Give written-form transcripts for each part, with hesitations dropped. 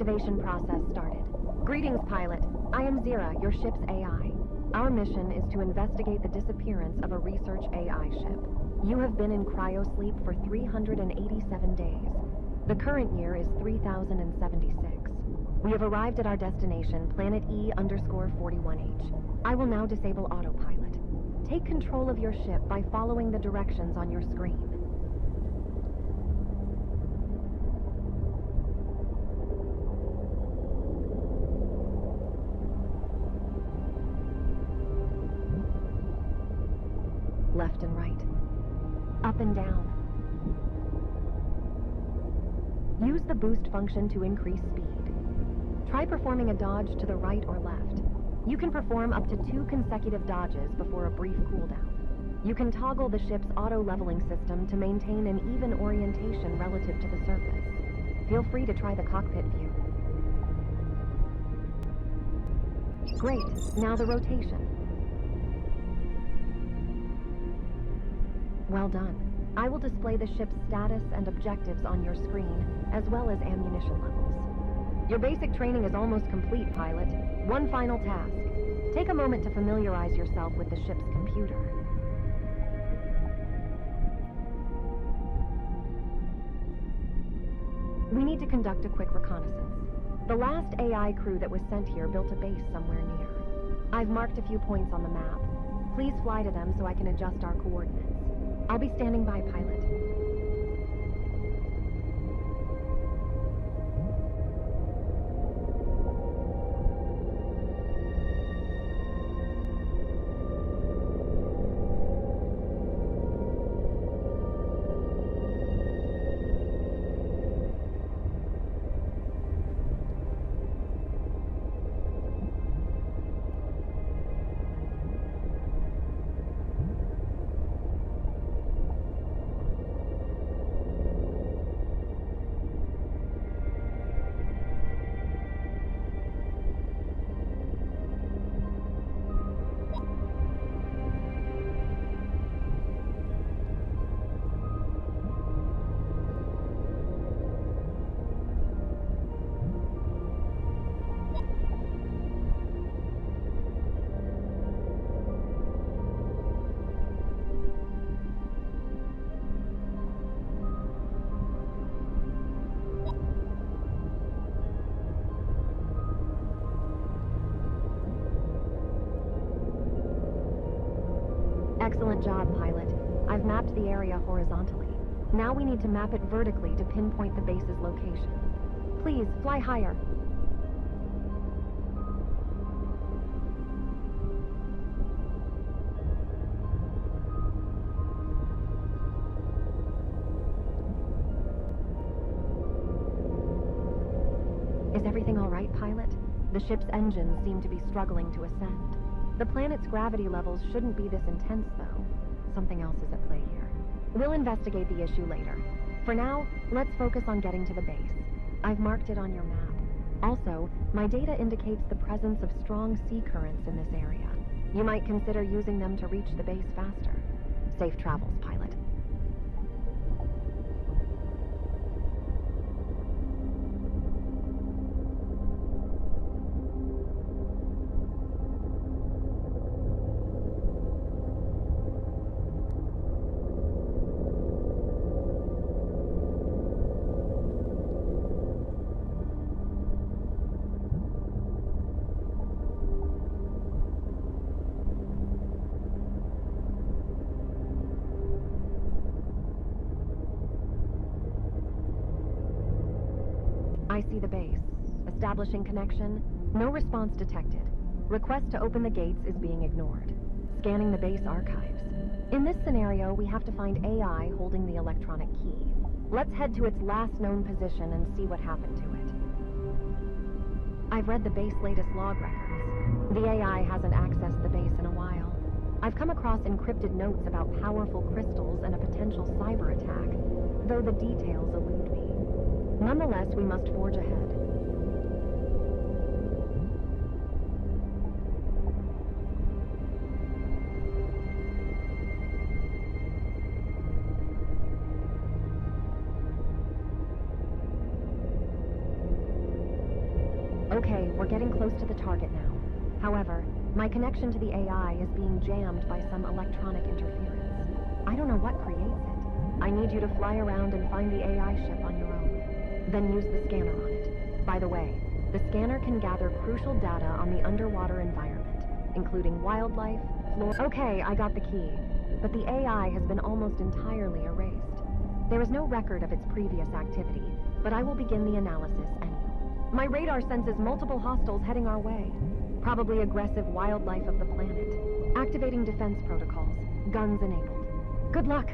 activation process started. Greetings, pilot. I am Zira, your ship's AI. Our mission is to investigate the disappearance of a research AI ship. You have been in cryosleep for 387 days. The current year is 3076. We have arrived at our destination, planet E_41H. I will now disable autopilot. Take control of your ship by following the directions on your screen. Left and right. Up and down. Use the boost function to increase speed. Try performing a dodge to the right or left. You can perform up to 2 consecutive dodges before a brief cooldown. You can toggle the ship's auto-leveling system to maintain an even orientation relative to the surface. Feel free to try the cockpit view. Great, now the rotation. Well done. I will display the ship's status and objectives on your screen, as well as ammunition levels. Your basic training is almost complete, pilot. One final task. Take a moment to familiarize yourself with the ship's computer. We need to conduct a quick reconnaissance. The last AI crew that was sent here built a base somewhere near. I've marked a few points on the map. Please fly to them so I can adjust our coordinates. I'll be standing by, pilot. Excellent job, pilot. I've mapped the area horizontally. Now we need to map it vertically to pinpoint the base's location. Please, fly higher. Is everything all right, pilot? The ship's engines seem to be struggling to ascend. The planet's gravity levels shouldn't be this intense, though. Something else is at play here. We'll investigate the issue later. For now, let's focus on getting to the base. I've marked it on your map. Also, my data indicates the presence of strong sea currents in this area. You might consider using them to reach the base faster. Safe travels, pilot. I see the base. Establishing connection. No response detected. Request to open the gates is being ignored. Scanning the base archives. In this scenario, we have to find AI holding the electronic key. Let's head to its last known position and see what happened to it. I've read the base latest log records. The AI hasn't accessed the base in a while. I've come across encrypted notes about powerful crystals and a potential cyber attack, though the details elude me. Nonetheless, we must forge ahead. Okay, we're getting close to the target now. However, my connection to the AI is being jammed by some electronic interference. I don't know what creates it. I need you to fly around and find the AI ship on your own. Then use the scanner on it. By the way, the scanner can gather crucial data on the underwater environment, including wildlife, flora... Okay, I got the key. But the AI has been almost entirely erased. There is no record of its previous activity, but I will begin the analysis anyway. My radar senses multiple hostiles heading our way. Probably aggressive wildlife of the planet. Activating defense protocols. Guns enabled. Good luck!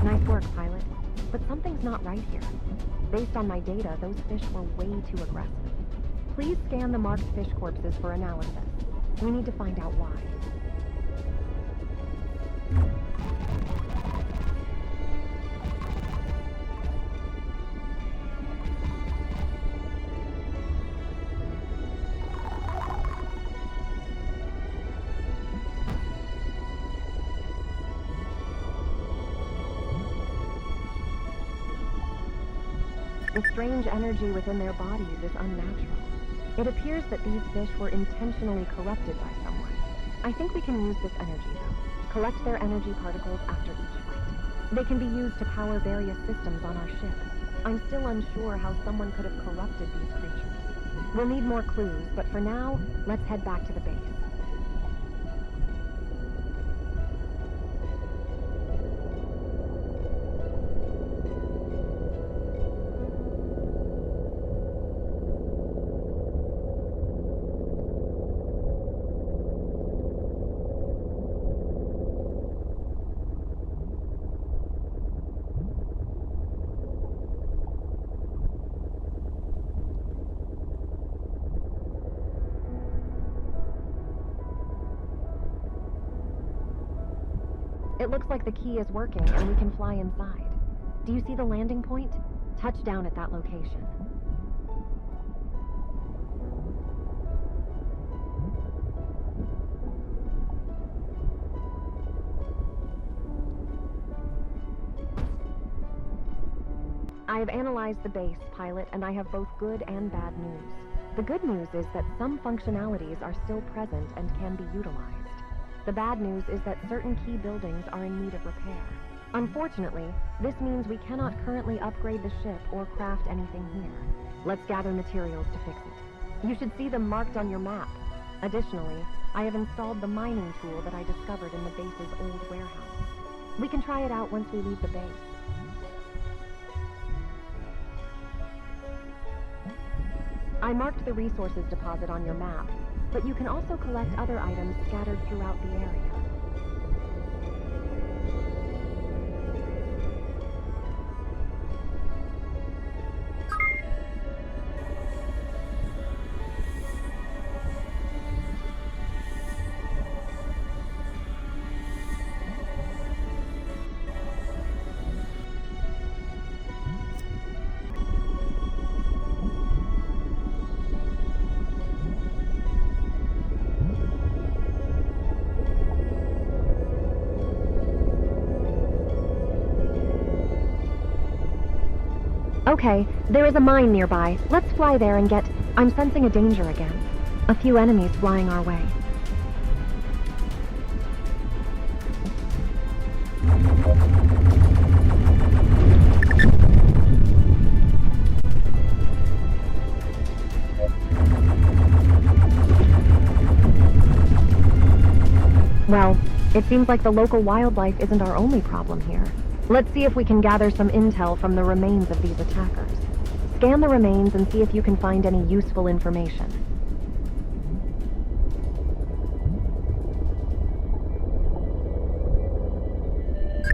Nice work, pilot. But something's not right here. Based on my data, those fish were way too aggressive. Please scan the marked fish corpses for analysis. We need to find out why. The strange energy within their bodies is unnatural. It appears that these fish were intentionally corrupted by someone. I think we can use this energy, though. Collect their energy particles after each fight. They can be used to power various systems on our ship. I'm still unsure how someone could have corrupted these creatures. We'll need more clues, but for now, let's head back to the base. It looks like the key is working and we can fly inside. Do you see the landing point? Touch down at that location. I have analyzed the base, pilot, and I have both good and bad news. The good news is that some functionalities are still present and can be utilized. The bad news is that certain key buildings are in need of repair. Unfortunately, this means we cannot currently upgrade the ship or craft anything here. Let's gather materials to fix it. You should see them marked on your map. Additionally, I have installed the mining tool that I discovered in the base's old warehouse. We can try it out once we leave the base. I marked the resources deposit on your map, but you can also collect other items scattered throughout the area. Okay, there is a mine nearby. Let's fly there and get... I'm sensing a danger again. A few enemies flying our way. Well, It seems like the local wildlife isn't our only problem here. Let's see if we can gather some intel from the remains of these attackers. Scan the remains and see if you can find any useful information.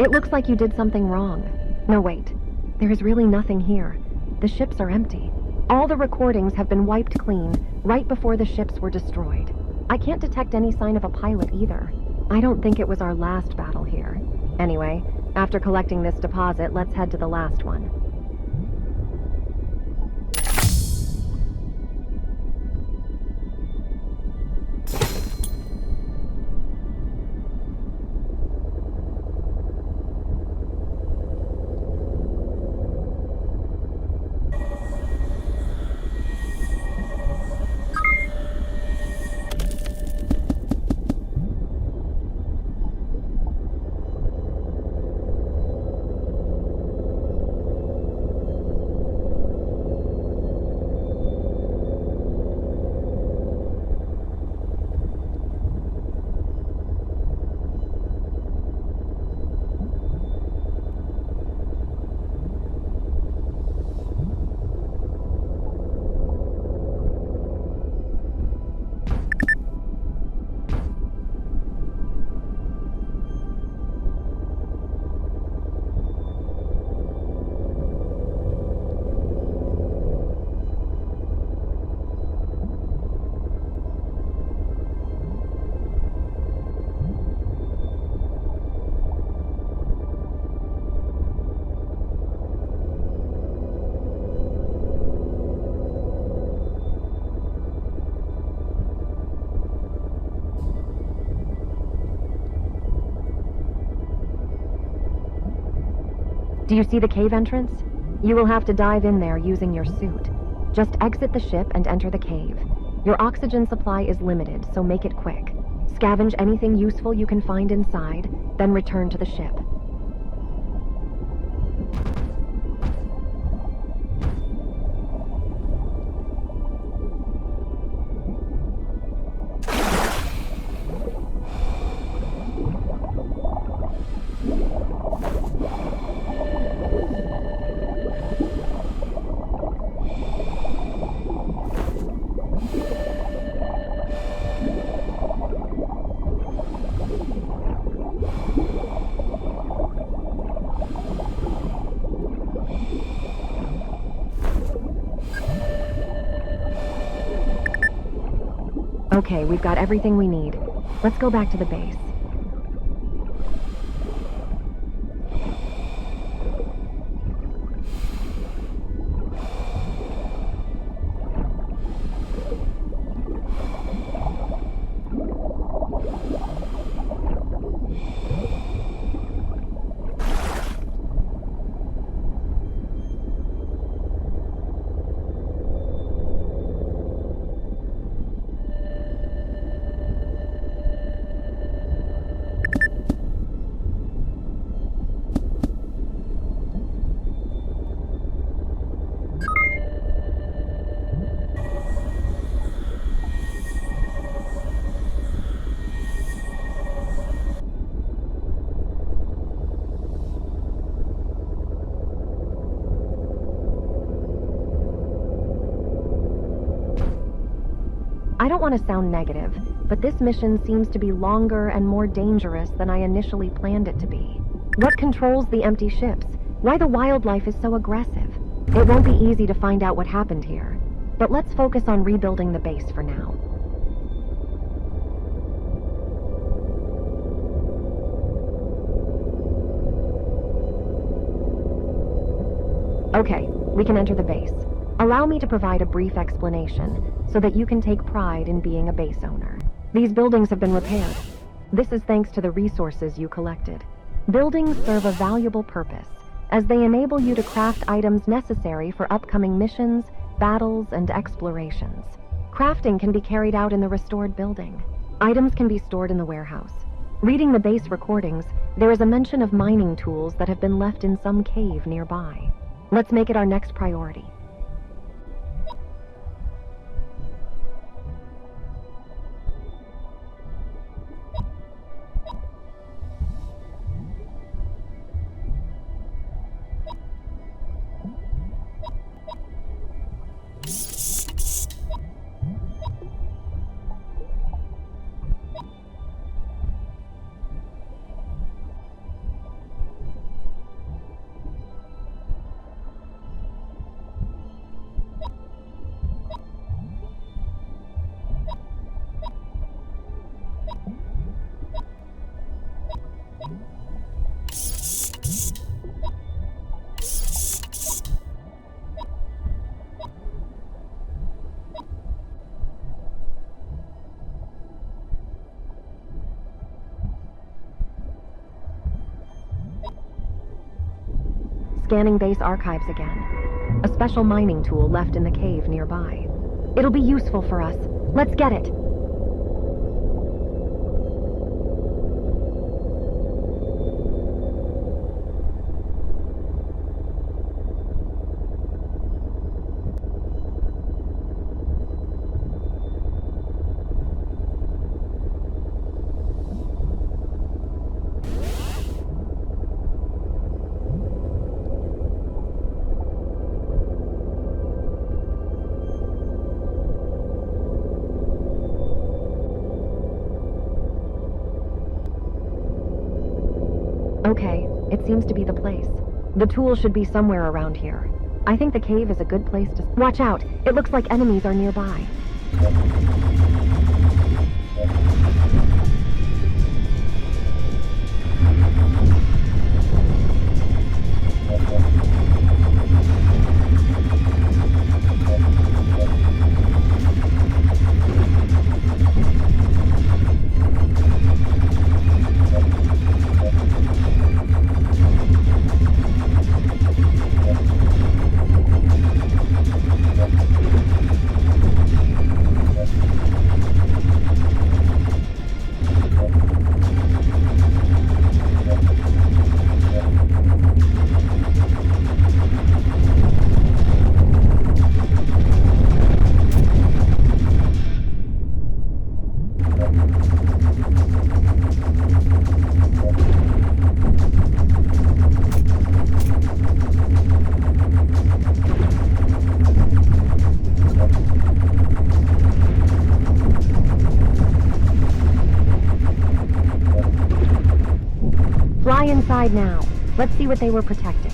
It looks like you did something wrong. No, wait. There is really nothing here. The ships are empty. All the recordings have been wiped clean right before the ships were destroyed. I can't detect any sign of a pilot either. I don't think it was our last battle here. Anyway, after collecting this deposit, let's head to the last one. Do you see the cave entrance? You will have to dive in there using your suit. Just exit the ship and enter the cave. Your oxygen supply is limited, so make it quick. Scavenge anything useful you can find inside, then return to the ship. Okay, we've got everything we need. Let's go back to the base. I don't want to sound negative, but this mission seems to be longer and more dangerous than I initially planned it to be. What controls the empty ships? Why the wildlife is so aggressive? It won't be easy to find out what happened here, but let's focus on rebuilding the base for now. Okay, we can enter the base. Allow me to provide a brief explanation so that you can take pride in being a base owner. These buildings have been repaired. This is thanks to the resources you collected. Buildings serve a valuable purpose, as they enable you to craft items necessary for upcoming missions, battles, and explorations. Crafting can be carried out in the restored building. Items can be stored in the warehouse. Reading the base recordings, there is a mention of mining tools that have been left in some cave nearby. Let's make it our next priority. scanning base archives again. A special mining tool left in the cave nearby. It'll be useful for us. Let's get it. Okay, it seems to be the place. The tool should be somewhere around here. I think the cave is a good place to... Watch out! It looks like enemies are nearby. Fly inside now. Let's see what they were protecting.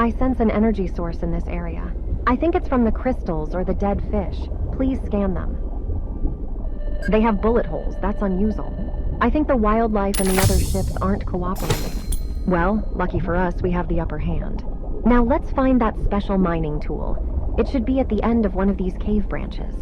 I sense an energy source in this area. I think it's from the crystals or the dead fish. Please scan them. They have bullet holes. That's unusual. I think the wildlife and the other ships aren't cooperating. Well, lucky for us, we have the upper hand. Now let's find that special mining tool. It should be at the end of one of these cave branches.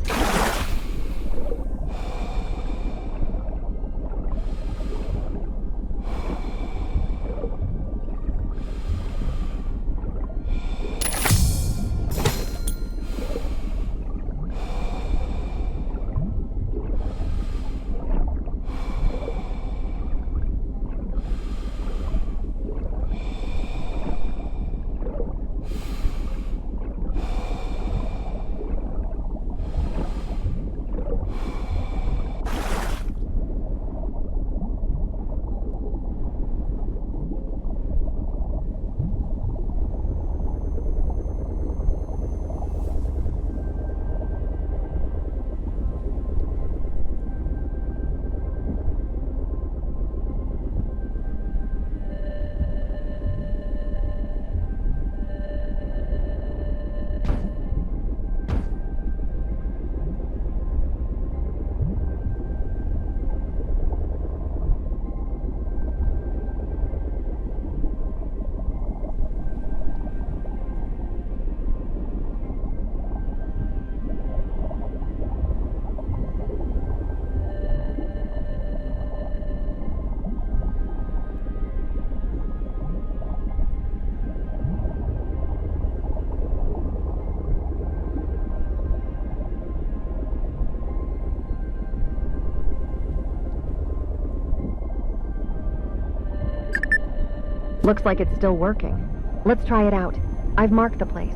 Looks like it's still working. Let's try it out. I've marked the place.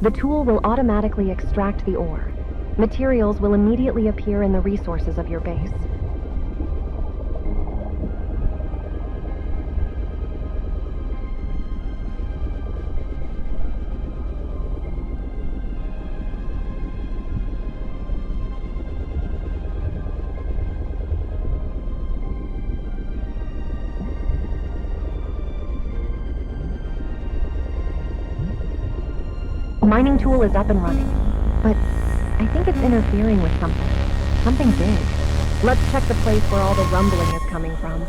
The tool will automatically extract the ore. Materials will immediately appear in the resources of your base. Mining tool is up and running, but I think it's interfering with something. Something big. Let's check the place where all the rumbling is coming from.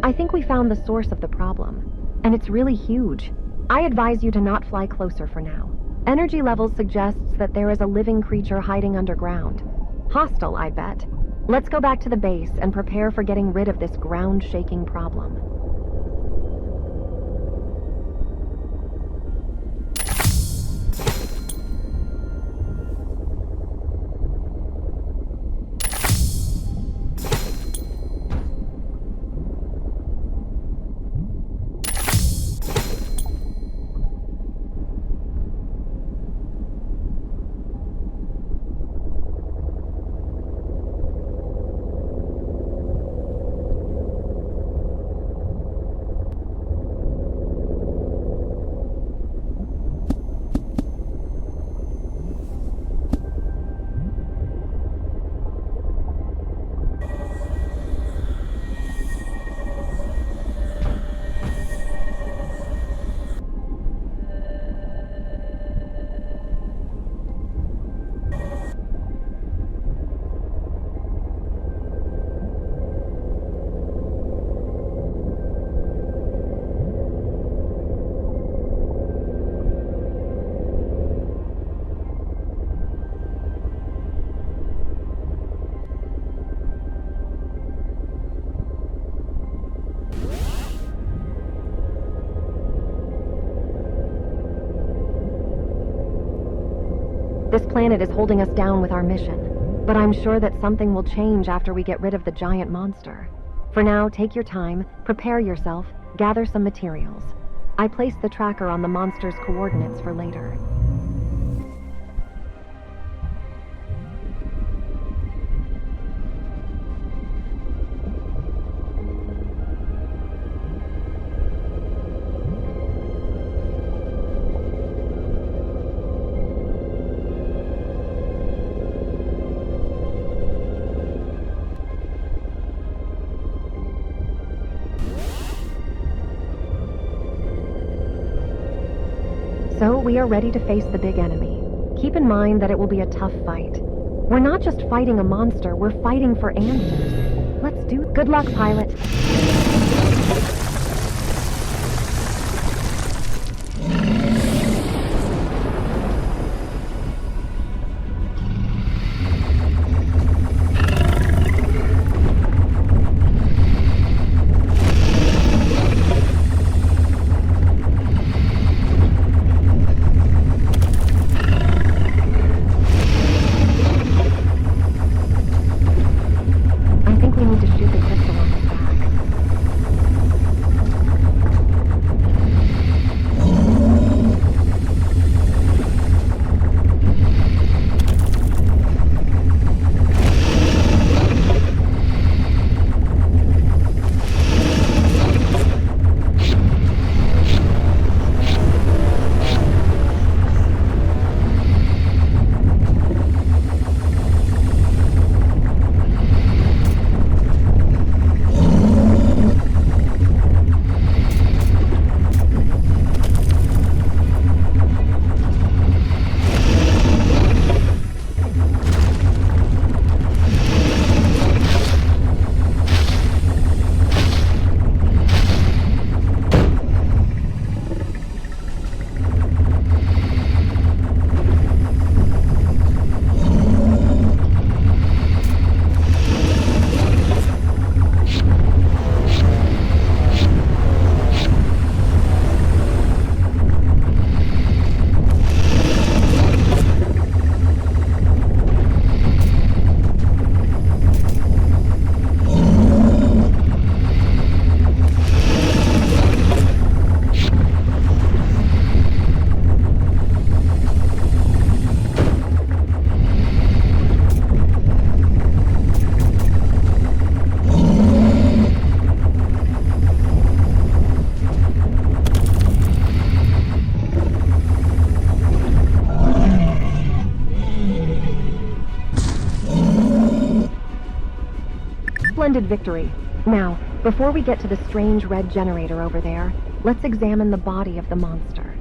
I think we found the source of the problem, and it's really huge. I advise you to not fly closer for now. Energy levels suggests that there is a living creature hiding underground. Hostile, I bet. Let's go back to the base and prepare for getting rid of this ground-shaking problem. This planet is holding us down with our mission, but I'm sure that something will change after we get rid of the giant monster. For now, take your time, prepare yourself, gather some materials. I placed the tracker on the monster's coordinates for later. So we are ready to face the big enemy. Keep in mind that it will be a tough fight. We're not just fighting a monster, we're fighting for answers. Let's do it. Good luck, pilot. Splendid victory. Now, before we get to the strange red generator over there, let's examine the body of the monster.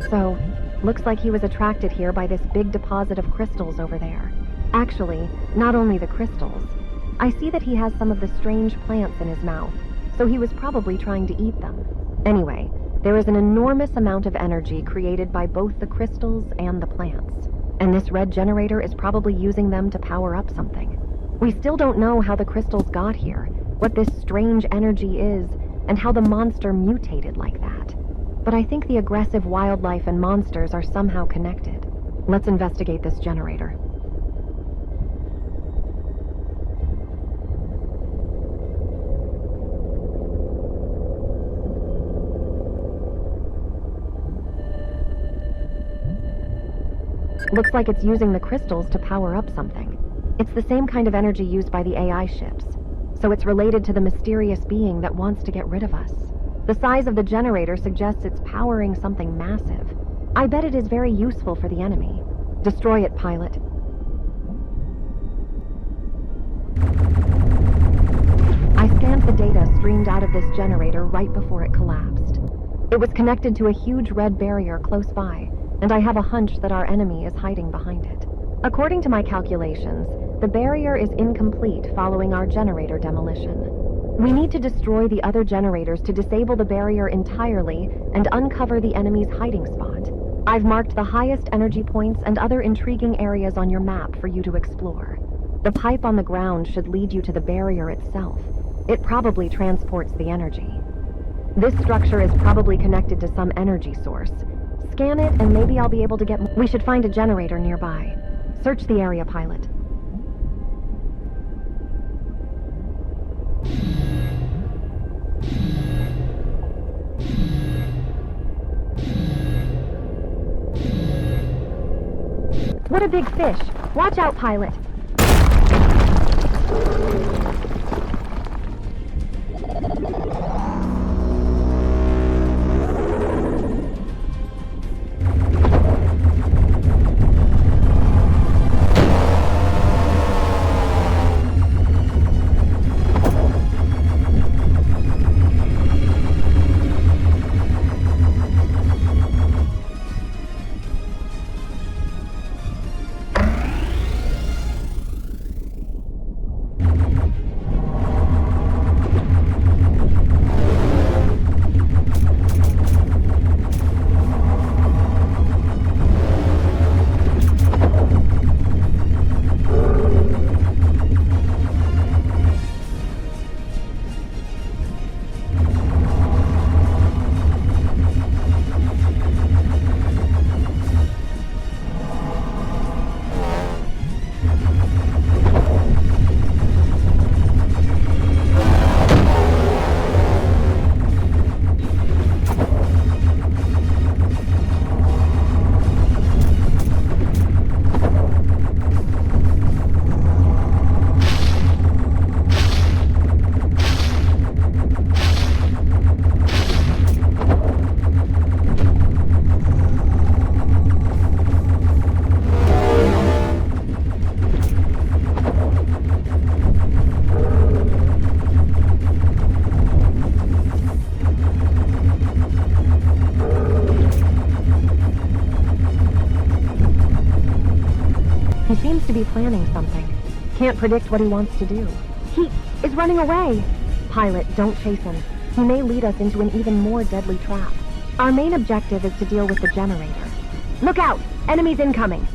So, looks like he was attracted here by this big deposit of crystals over there. Actually, not only the crystals. I see that he has some of the strange plants in his mouth, so he was probably trying to eat them. Anyway, there is an enormous amount of energy created by both the crystals and the plants, and this red generator is probably using them to power up something. We still don't know how the crystals got here, what this strange energy is, and how the monster mutated like that. But I think the aggressive wildlife and monsters are somehow connected. Let's investigate this generator. Looks like it's using the crystals to power up something. It's the same kind of energy used by the AI ships, so it's related to the mysterious being that wants to get rid of us. The size of the generator suggests it's powering something massive. I bet it is very useful for the enemy. Destroy it, pilot. I scanned the data streamed out of this generator right before it collapsed. It was connected to a huge red barrier close by, and I have a hunch that our enemy is hiding behind it. According to my calculations, the barrier is incomplete following our generator demolition. We need to destroy the other generators to disable the barrier entirely and uncover the enemy's hiding spot. I've marked the highest energy points and other intriguing areas on your map for you to explore. The pipe on the ground should lead you to the barrier itself. It probably transports the energy. This structure is probably connected to some energy source. Scan it and maybe I'll be able to get more. We should find a generator nearby. Search the area, pilot. What a big fish! Watch out, pilot! He seems to be planning something. Can't predict what he wants to do. He is running away! Pilot, don't chase him. He may lead us into an even more deadly trap. Our main objective is to deal with the generator. Look out! Enemies incoming!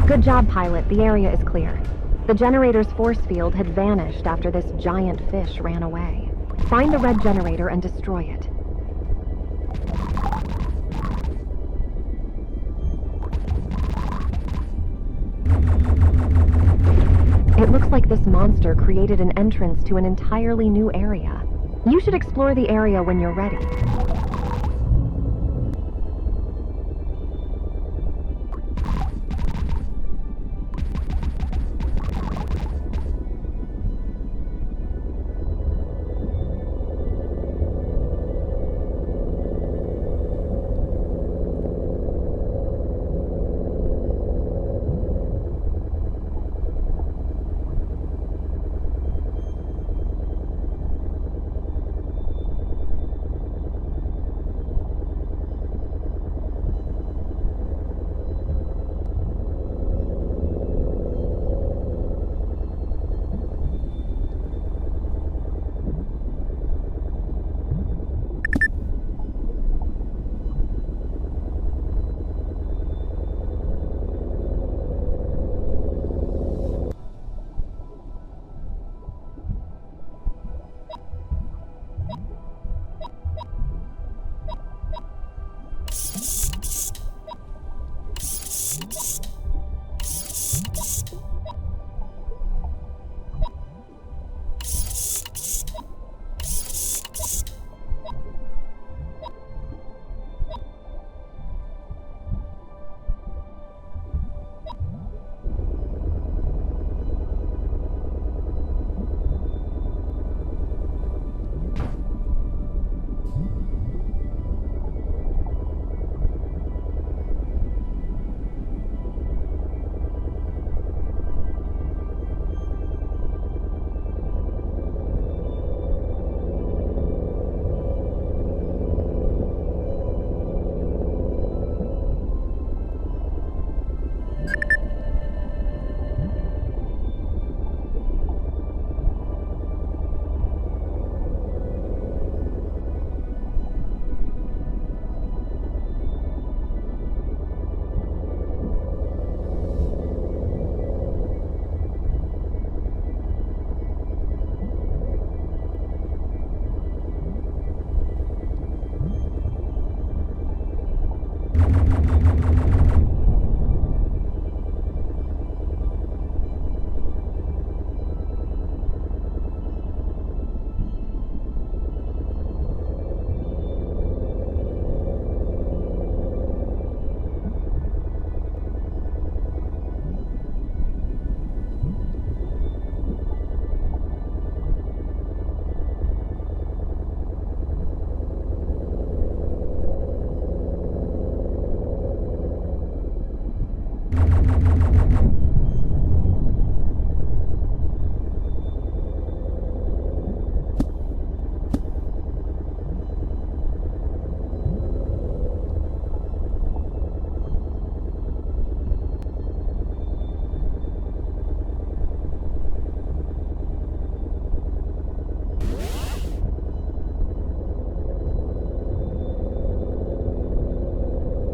Good job, pilot. The area is clear. The generator's force field had vanished after this giant fish ran away. Find the red generator and destroy it. It looks like this monster created an entrance to an entirely new area. You should explore the area when you're ready.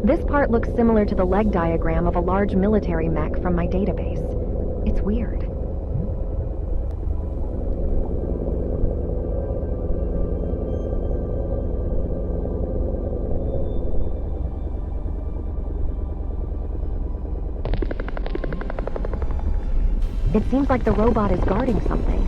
This part looks similar to the leg diagram of a large military mech from my database. It's weird. It seems like the robot is guarding something.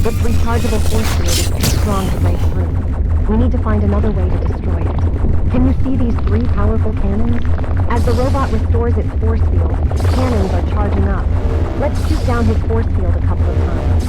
Its rechargeable force field is too strong to break through. We need to find another way to destroy it. Can you see these 3 powerful cannons? As the robot restores its force field, cannons are charging up. Let's shoot down his force field a couple of times.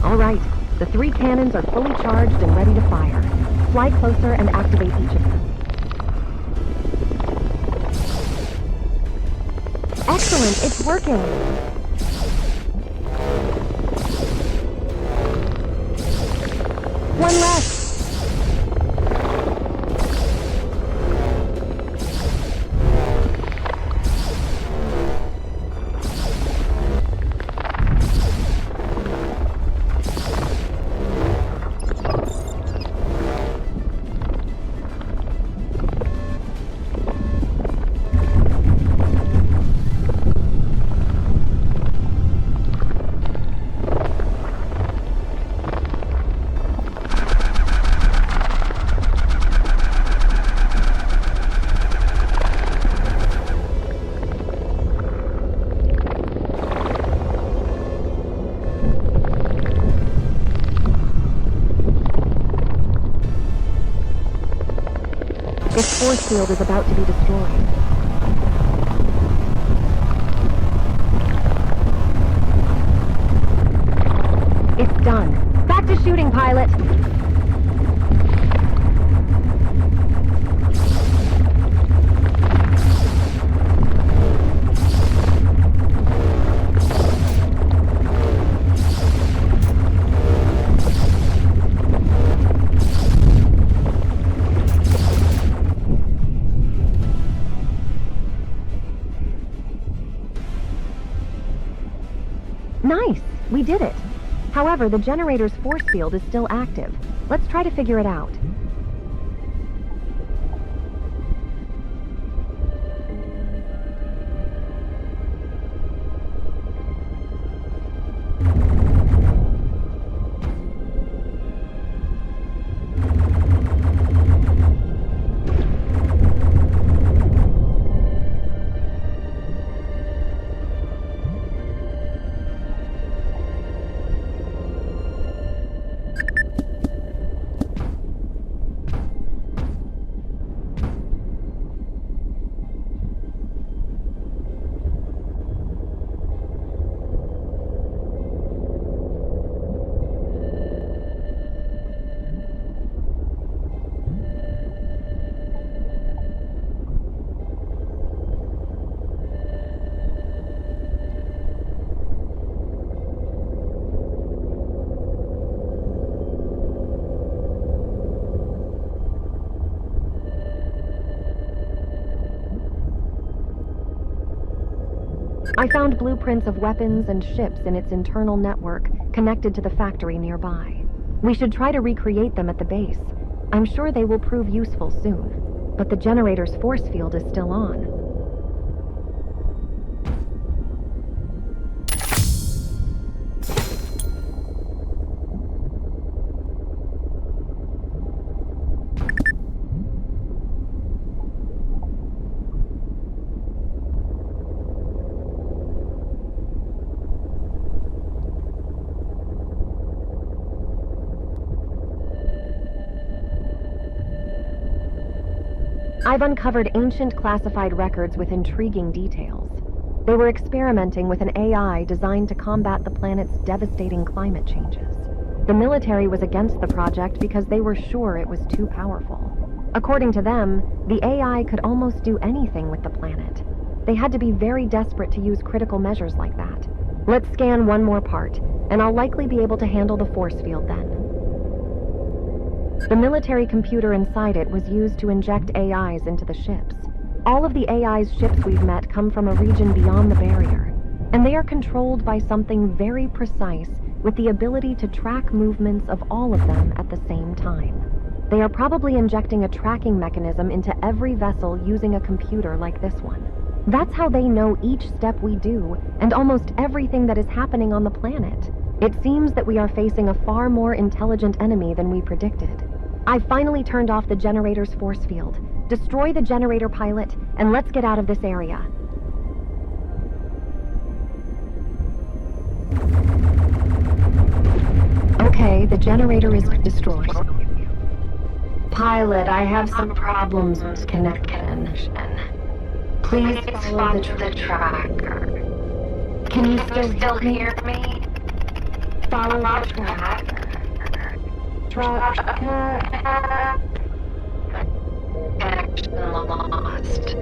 All right, the 3 cannons are fully charged and ready to fire. Fly closer and activate each of them. Excellent, it's working. One less. Its force field is about to be destroyed. It's done. Back to shooting, pilot! Nice! We did it! However, the generator's force field is still active. Let's try to figure it out. I found blueprints of weapons and ships in its internal network connected to the factory nearby. We should try to recreate them at the base. I'm sure they will prove useful soon. But the generator's force field is still on. I've uncovered ancient classified records with intriguing details. They were experimenting with an AI designed to combat the planet's devastating climate changes. The military was against the project because they were sure it was too powerful. According to them, the AI could almost do anything with the planet. They had to be very desperate to use critical measures like that. Let's scan one more part, and I'll likely be able to handle the force field then. The military computer inside it was used to inject AIs into the ships. All of the AI's ships we've met come from a region beyond the barrier, and they are controlled by something very precise with the ability to track movements of all of them at the same time. They are probably injecting a tracking mechanism into every vessel using a computer like this one. That's how they know each step we do and almost everything that is happening on the planet. It seems that we are facing a far more intelligent enemy than we predicted. I finally turned off the generator's force field. Destroy the generator pilot, and let's get out of this area. Okay, the generator is destroyed. Pilot, I have some problems with connection. Please follow the tracker. Can you still hear me? Follow the tracker. Connection lost.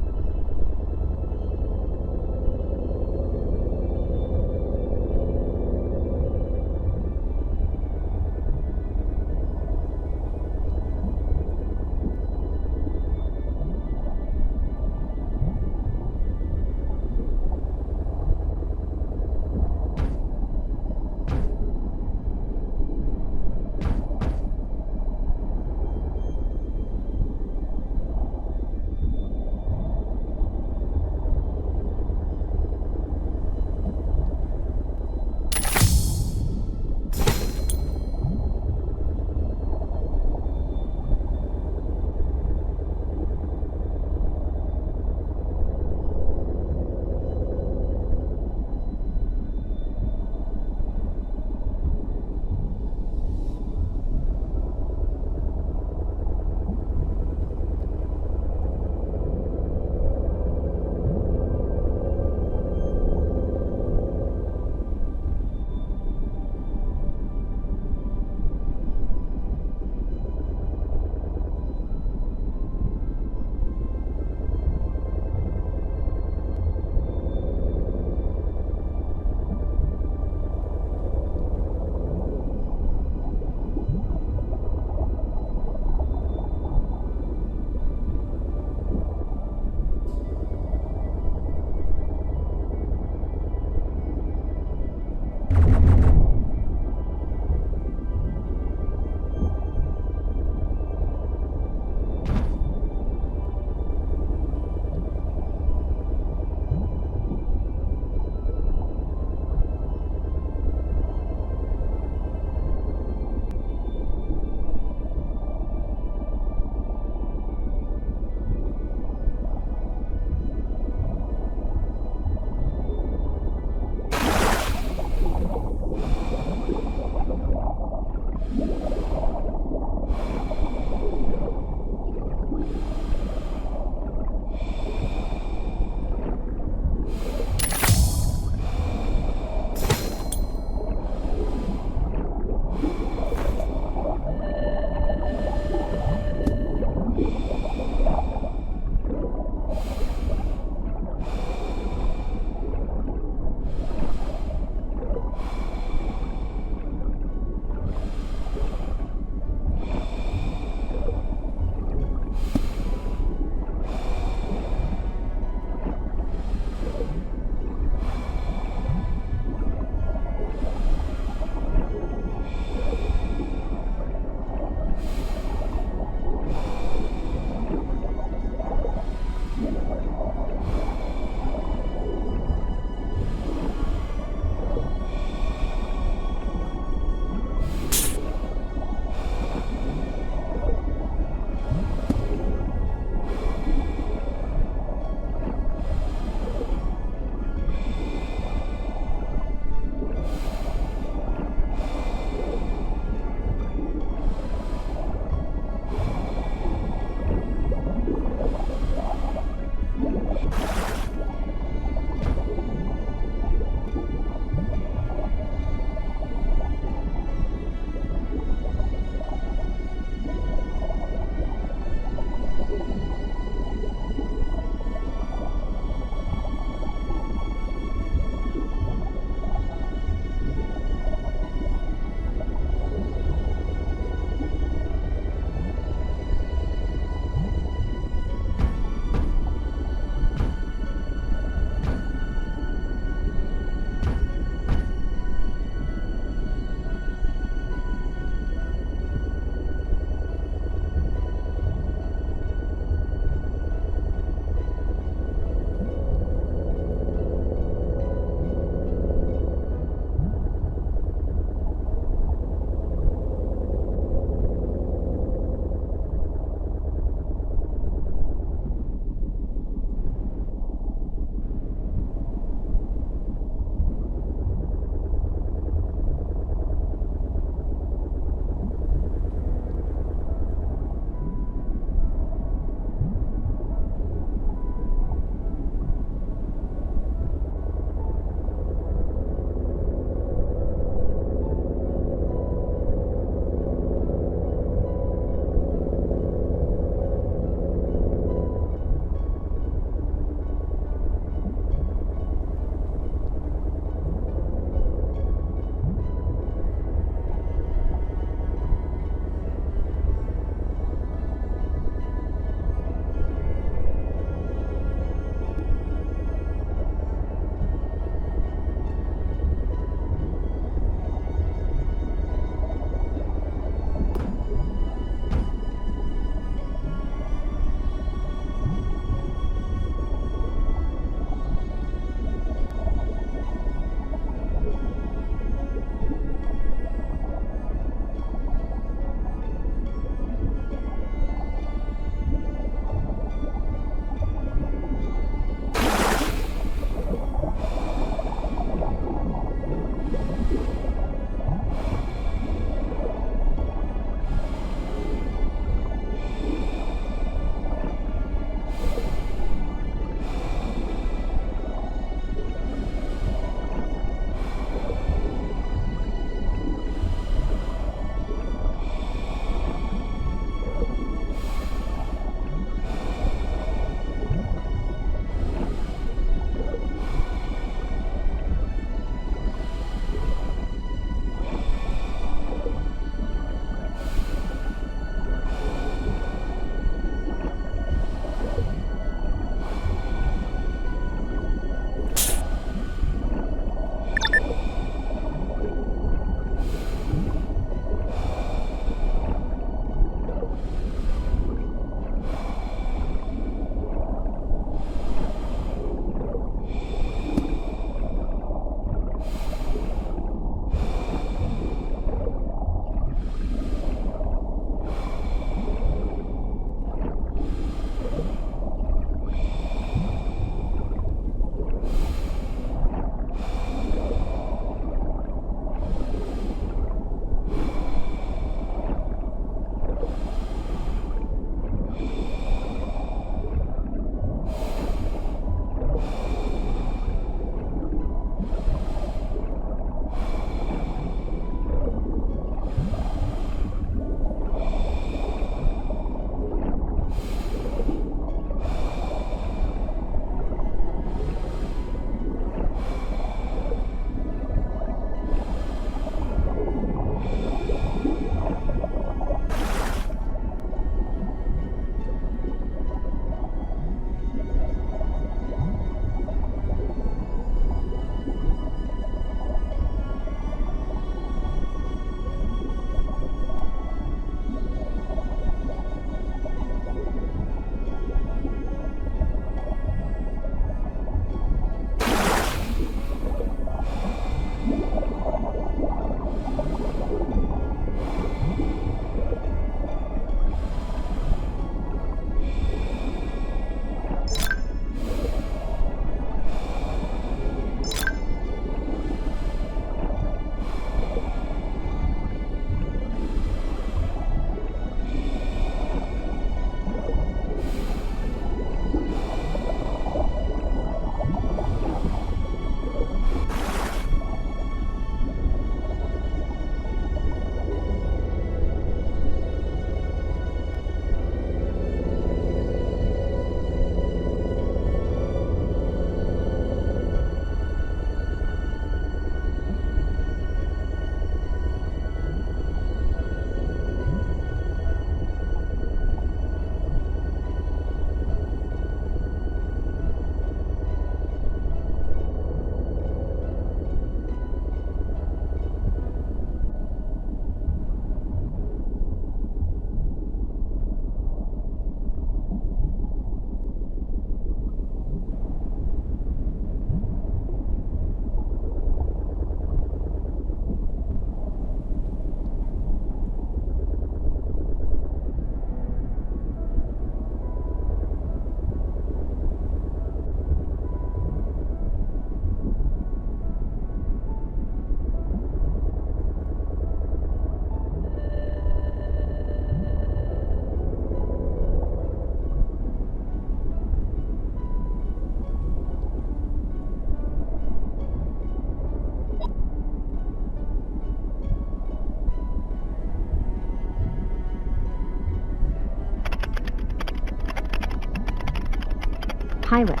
Pilot,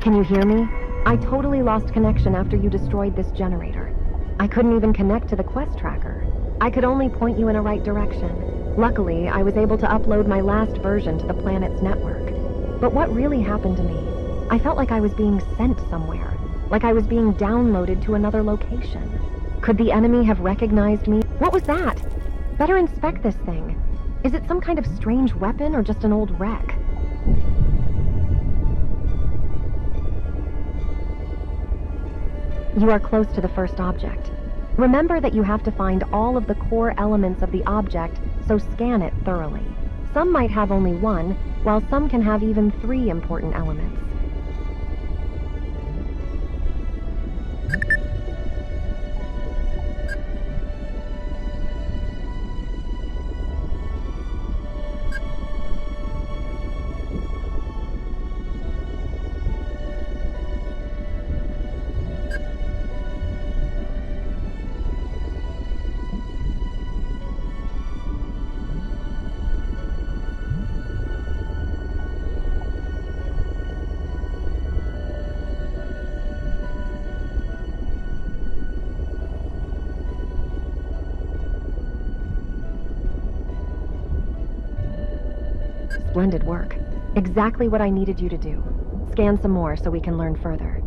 can you hear me? I totally lost connection after you destroyed this generator. I couldn't even connect to the quest tracker. I could only point you in a right direction. Luckily, I was able to upload my last version to the planet's network. But what really happened to me? I felt like I was being sent somewhere, like I was being downloaded to another location. Could the enemy have recognized me? What was that? Better inspect this thing. Is it some kind of strange weapon or just an old wreck? You are close to the first object. Remember that you have to find all of the core elements of the object, so scan it thoroughly. Some might have only one, while some can have even 3 important elements. Splendid work. Exactly what I needed you to do. Scan some more so we can learn further.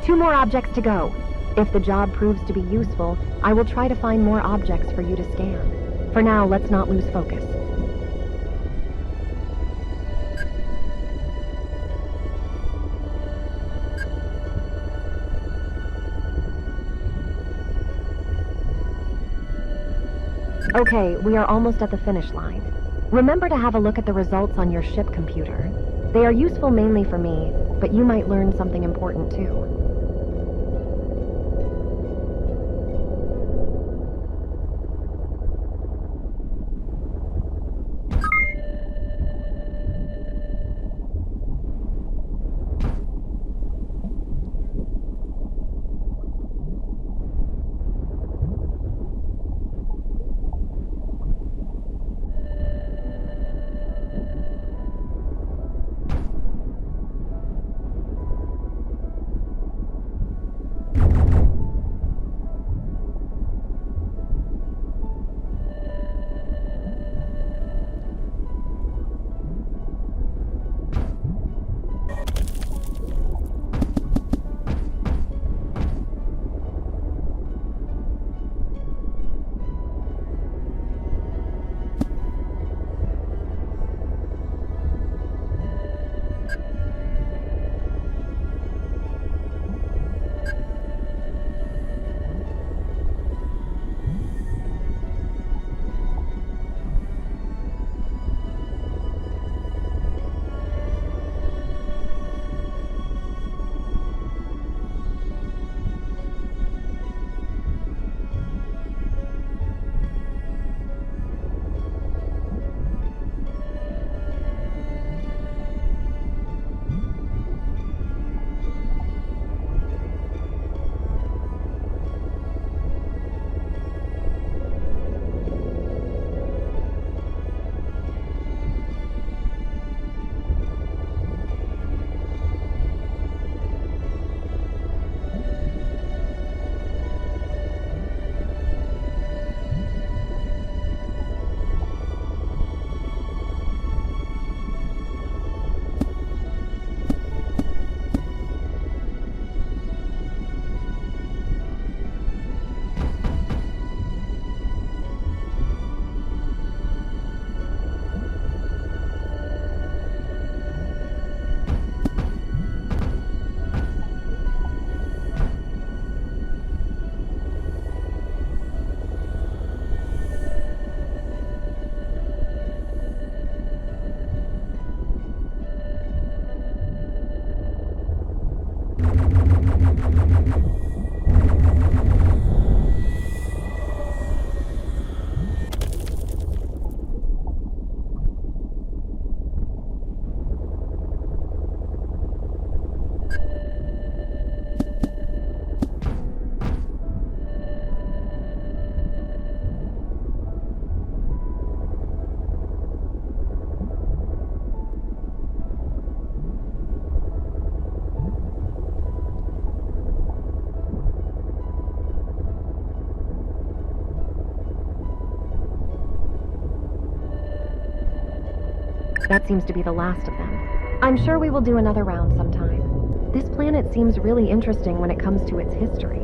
Two more objects to go. If the job proves to be useful, I will try to find more objects for you to scan. For now, let's not lose focus. Okay, we are almost at the finish line. Remember to have a look at the results on your ship computer. They are useful mainly for me, but you might learn something important too. That seems to be the last of them. I'm sure we will do another round sometime. This planet seems really interesting when it comes to its history.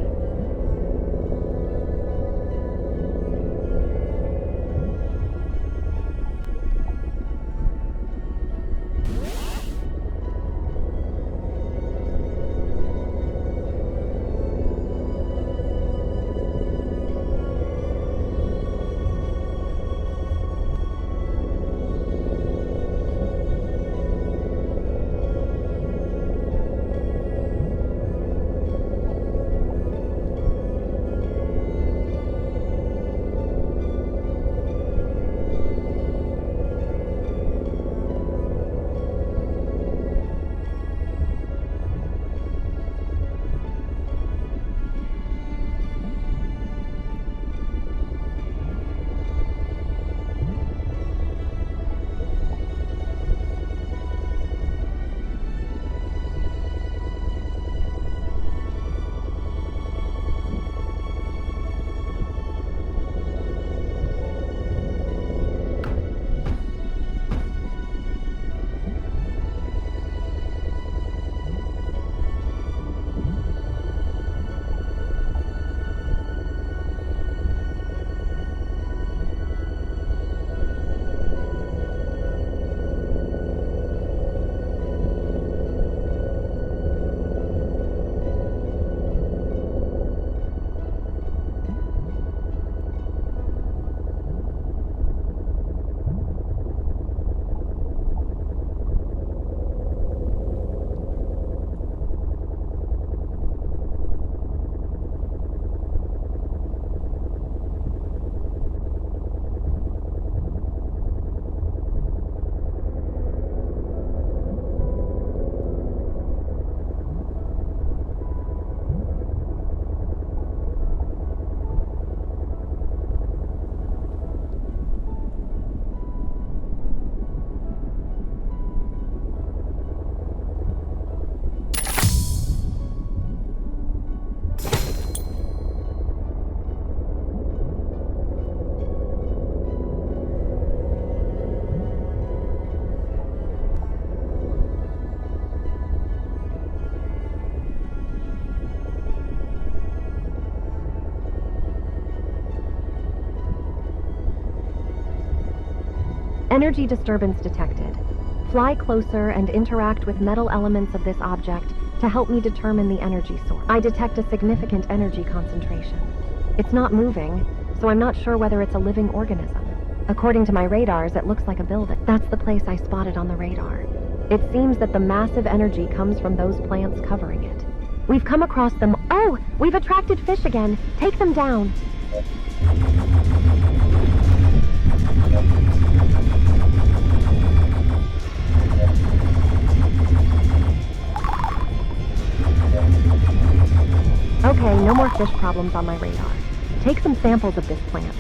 Energy disturbance detected. Fly closer and interact with metal elements of this object to help me determine the energy source. I detect a significant energy concentration. It's not moving, so I'm not sure whether it's a living organism. According to my radars, it looks like a building. That's the place I spotted on the radar. It seems that the massive energy comes from those plants covering it. We've come across them. Oh, we've attracted fish again. Take them down. Okay, no more fish problems on my radar. Take some samples of this plant.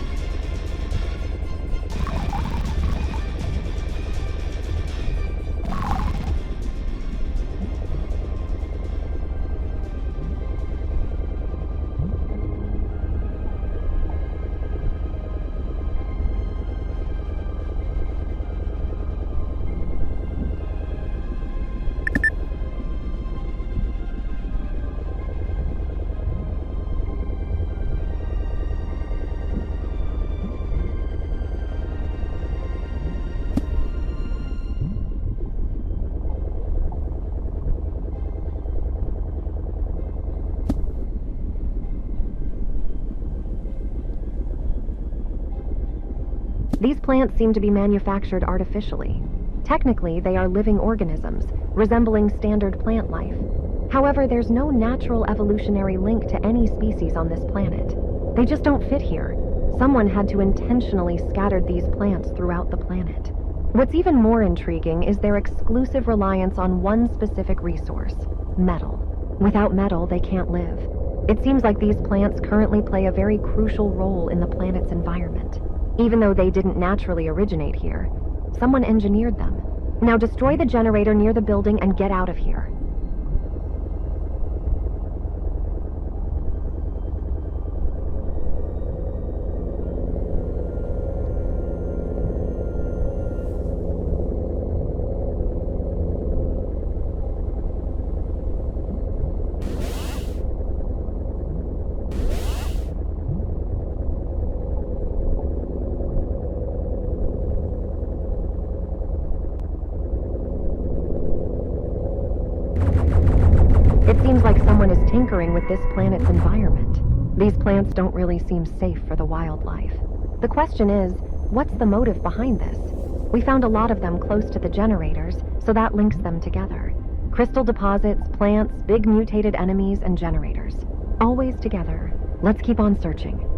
These plants seem to be manufactured artificially. Technically, they are living organisms, resembling standard plant life. However, there's no natural evolutionary link to any species on this planet. They just don't fit here. Someone had to intentionally scatter these plants throughout the planet. What's even more intriguing is their exclusive reliance on one specific resource: metal. Without metal, they can't live. It seems like these plants currently play a very crucial role in the planet's environment. Even though they didn't naturally originate here, someone engineered them. Now destroy the generator near the building and get out of here. It seems like someone is tinkering with this planet's environment. These plants don't really seem safe for the wildlife. The question is, what's the motive behind this? We found a lot of them close to the generators, so that links them together. Crystal deposits, plants, big mutated enemies, and generators. Always together. Let's keep on searching.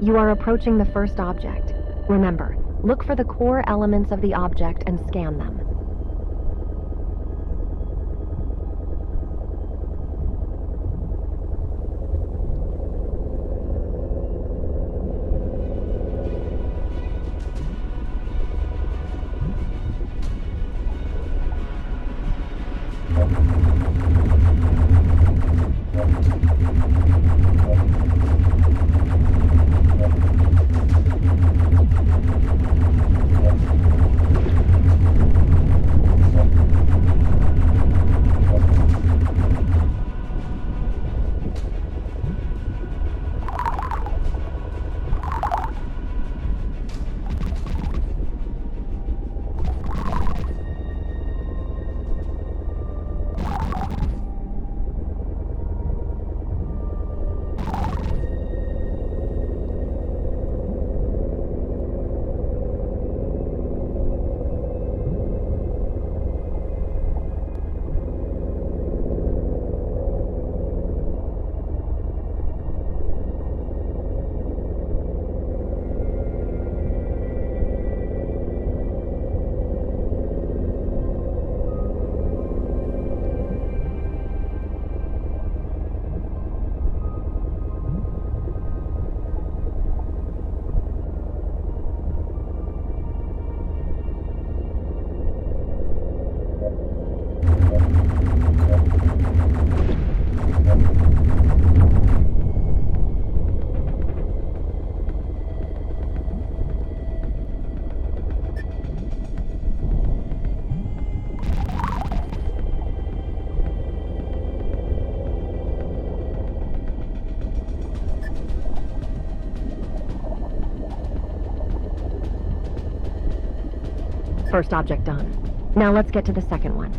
You are approaching the first object. Remember, look for the core elements of the object and scan them. First object done. Now let's get to the second one.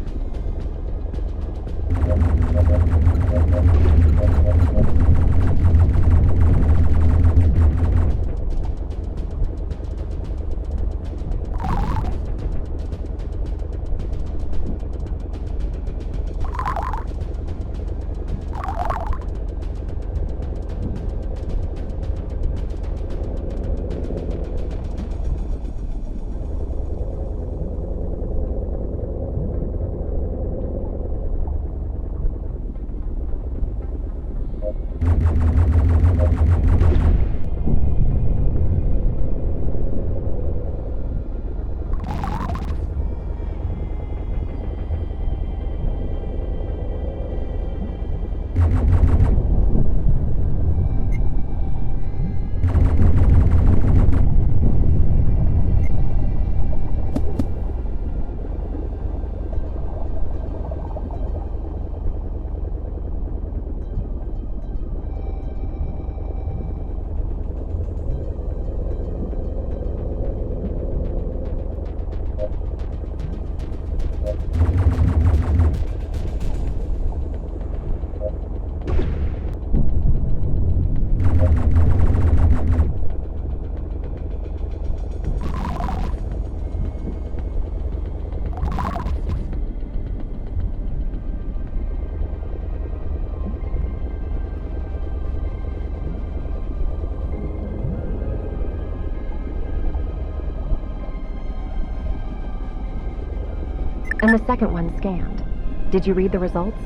And the second one scanned. Did you read the results?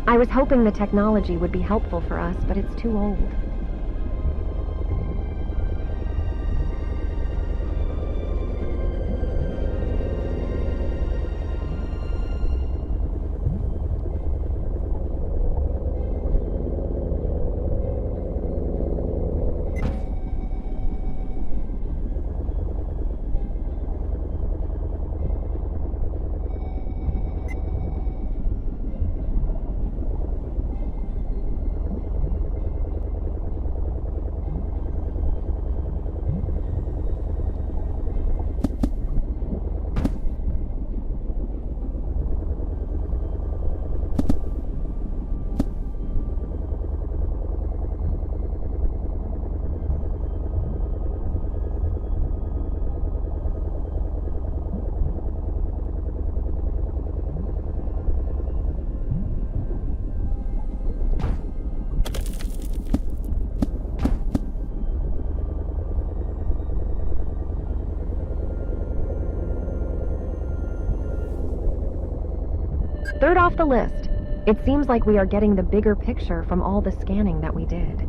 I was hoping the technology would be helpful for us, but it's too old. Third off the list. It seems like we are getting the bigger picture from all the scanning that we did.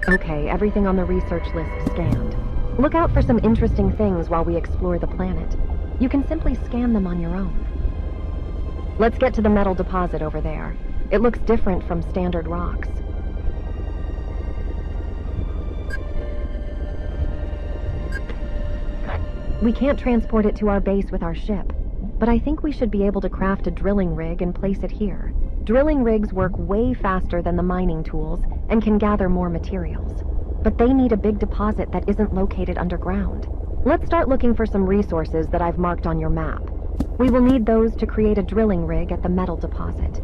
Okay, everything on the research list scanned. Look out for some interesting things while we explore the planet. You can simply scan them on your own. Let's get to the metal deposit over there. It looks different from standard rocks. We can't transport it to our base with our ship, but I think we should be able to craft a drilling rig and place it here. Drilling rigs work way faster than the mining tools and can gather more materials. But they need a big deposit that isn't located underground. Let's start looking for some resources that I've marked on your map. We will need those to create a drilling rig at the metal deposit.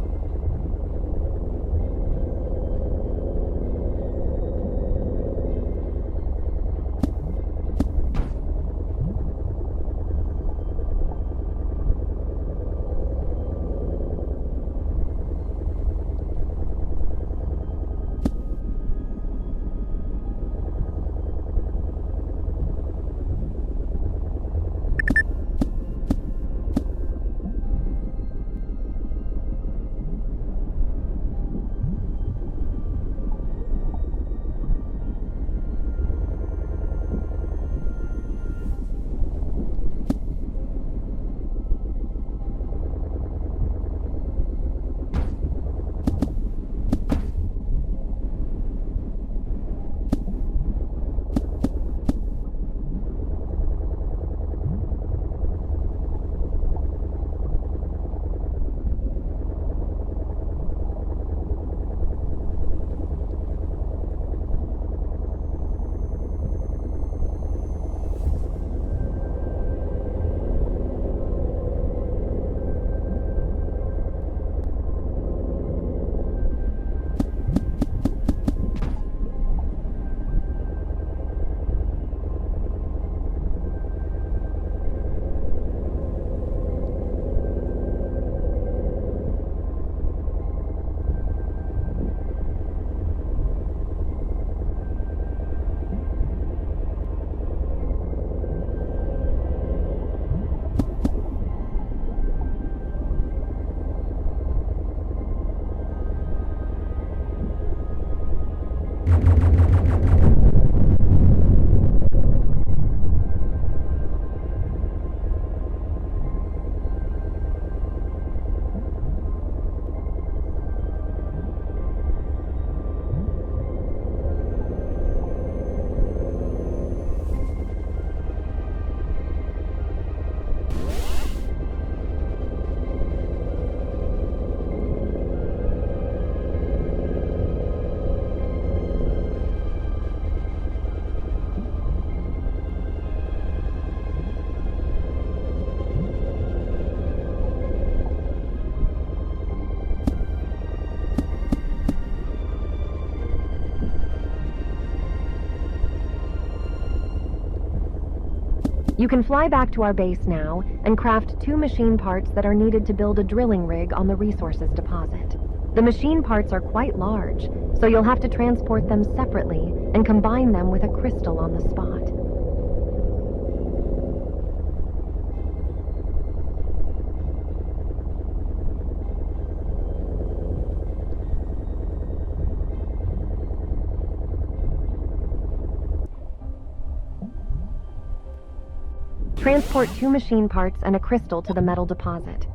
You can fly back to our base now and craft 2 machine parts that are needed to build a drilling rig on the resources deposit. The machine parts are quite large, so you'll have to transport them separately and combine them with a crystal on the spot. Transport 2 machine parts and a crystal to the metal deposit.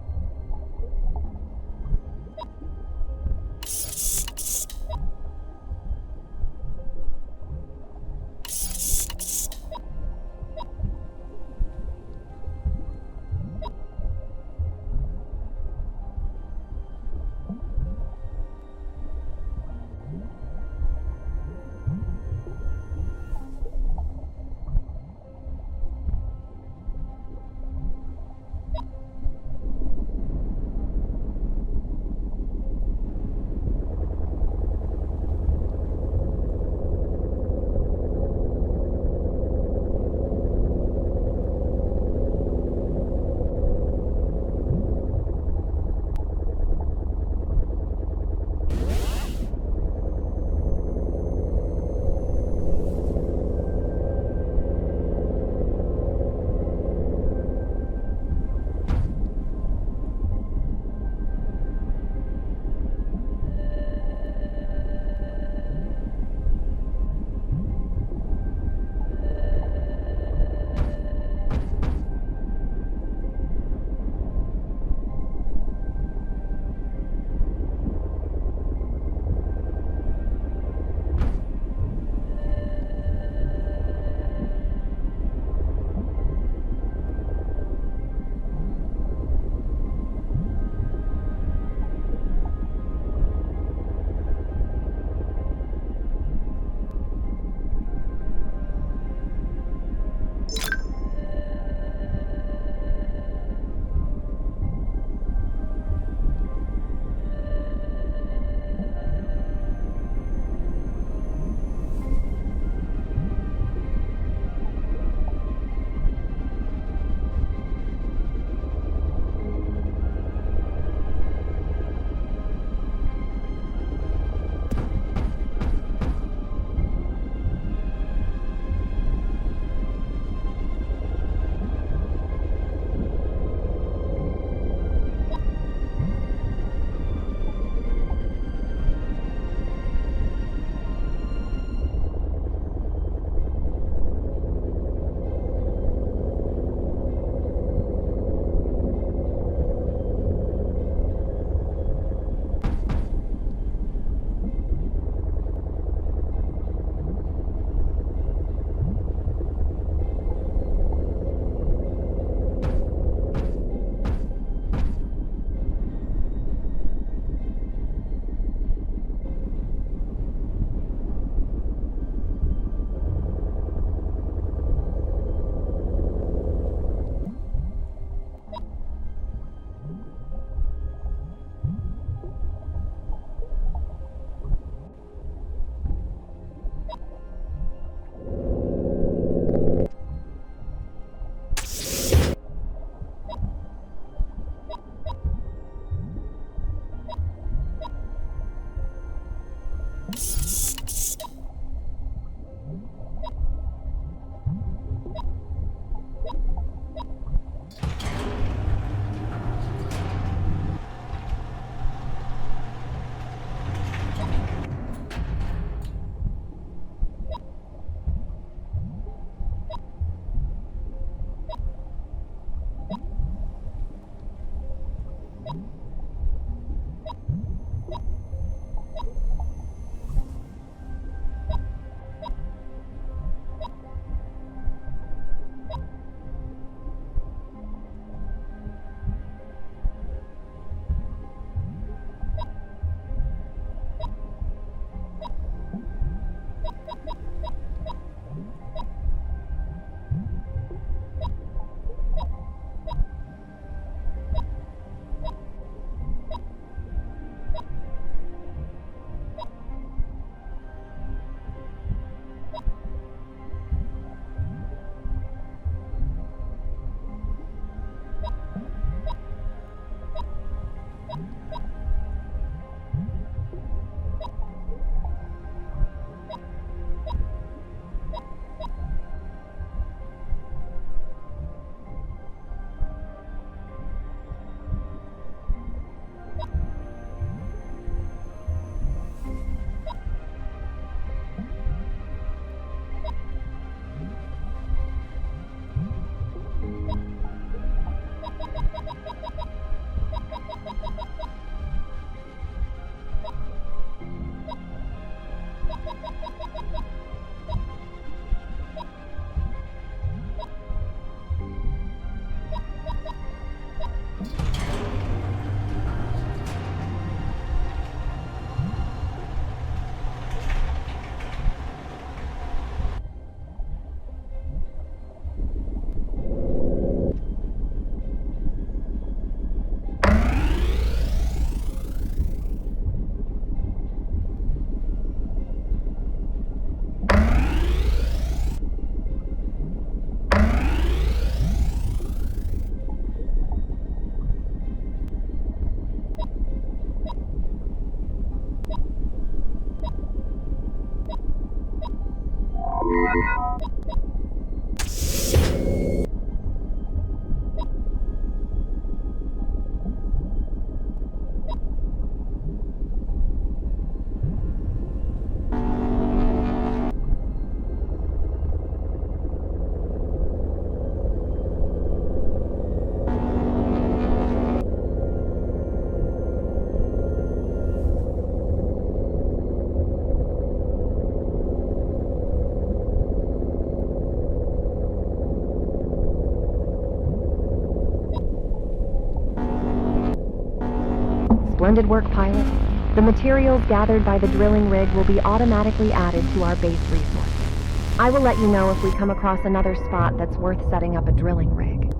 Splendid work, pilot. The materials gathered by the drilling rig will be automatically added to our base resource. I will let you know if we come across another spot that's worth setting up a drilling rig.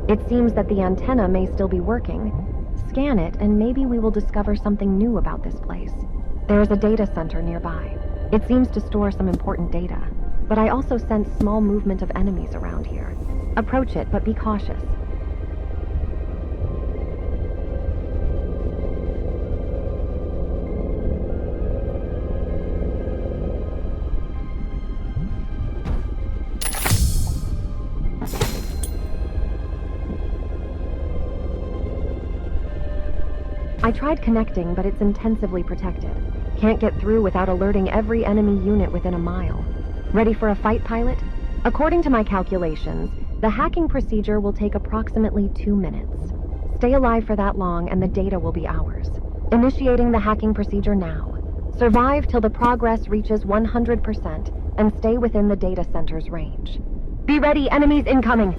It seems that the antenna may still be working. Scan it, and maybe we will discover something new about this place. There is a data center nearby. It seems to store some important data, but I also sense small movement of enemies around here. Approach it, but be cautious. I tried connecting, but it's intensively protected. Can't get through without alerting every enemy unit within a mile. Ready for a fight, pilot? According to my calculations, the hacking procedure will take approximately 2 minutes. Stay alive for that long and the data will be ours. Initiating the hacking procedure now. Survive till the progress reaches 100% and stay within the data center's range. Be ready, enemies incoming!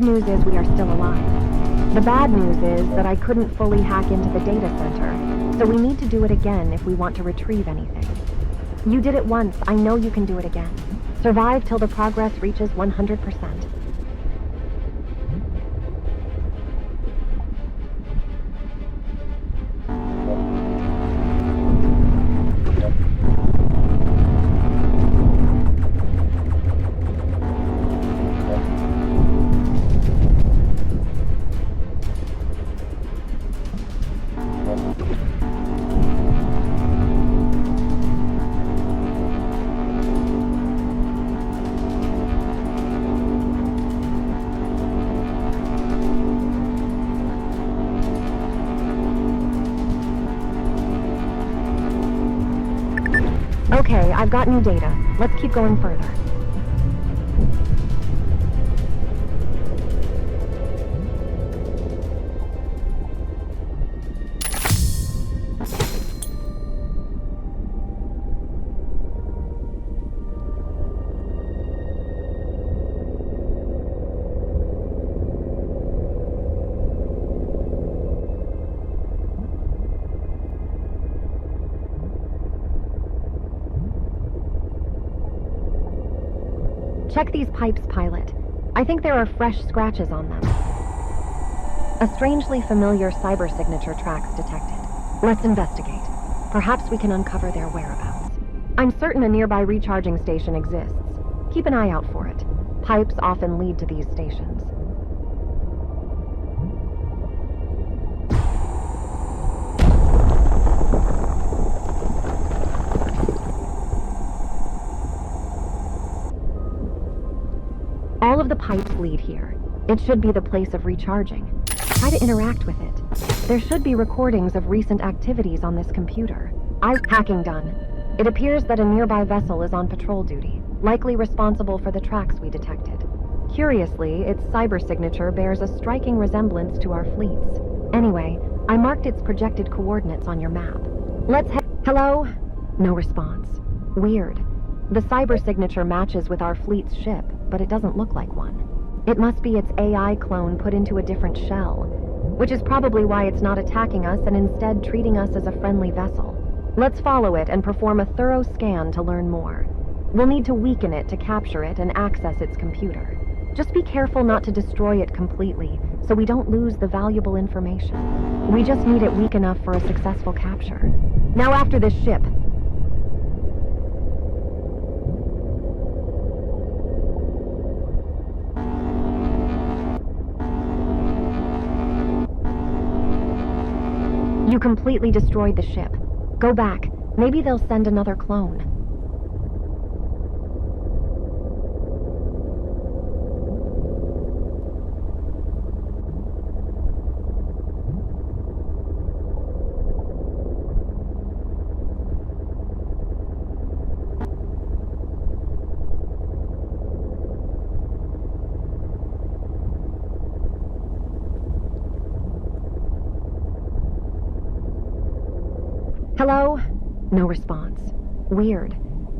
good news is we are still alive. The bad news is that I couldn't fully hack into the data center, so we need to do it again if we want to retrieve anything. You did it once, I know you can do it again. Survive till the progress reaches 100%. Okay, I've got new data. Let's keep going further. Check these pipes, pilot. I think there are fresh scratches on them. A strangely familiar cyber signature tracks detected. Let's investigate. Perhaps we can uncover their whereabouts. I'm certain a nearby recharging station exists. Keep an eye out for it. Pipes often lead to these stations. All of the pipes lead here. It should be the place of recharging. Try to interact with it. There should be recordings of recent activities on this computer. Hacking done. It appears that a nearby vessel is on patrol duty, likely responsible for the tracks we detected. Curiously, its cyber signature bears a striking resemblance to our fleet's. Anyway, I marked its projected coordinates on your map. Let's head. Hello? No response. Weird. The cyber signature matches with our fleet's ship, but it doesn't look like one. It must be its AI clone put into a different shell, which is probably why it's not attacking us and instead treating us as a friendly vessel. Let's follow it and perform a thorough scan to learn more. We'll need to weaken it to capture it and access its computer. Just be careful not to destroy it completely, so we don't lose the valuable information. We just need it weak enough for a successful capture. Now after this ship. You completely destroyed the ship. Go back. Maybe they'll send another clone. Hello? No response. Weird.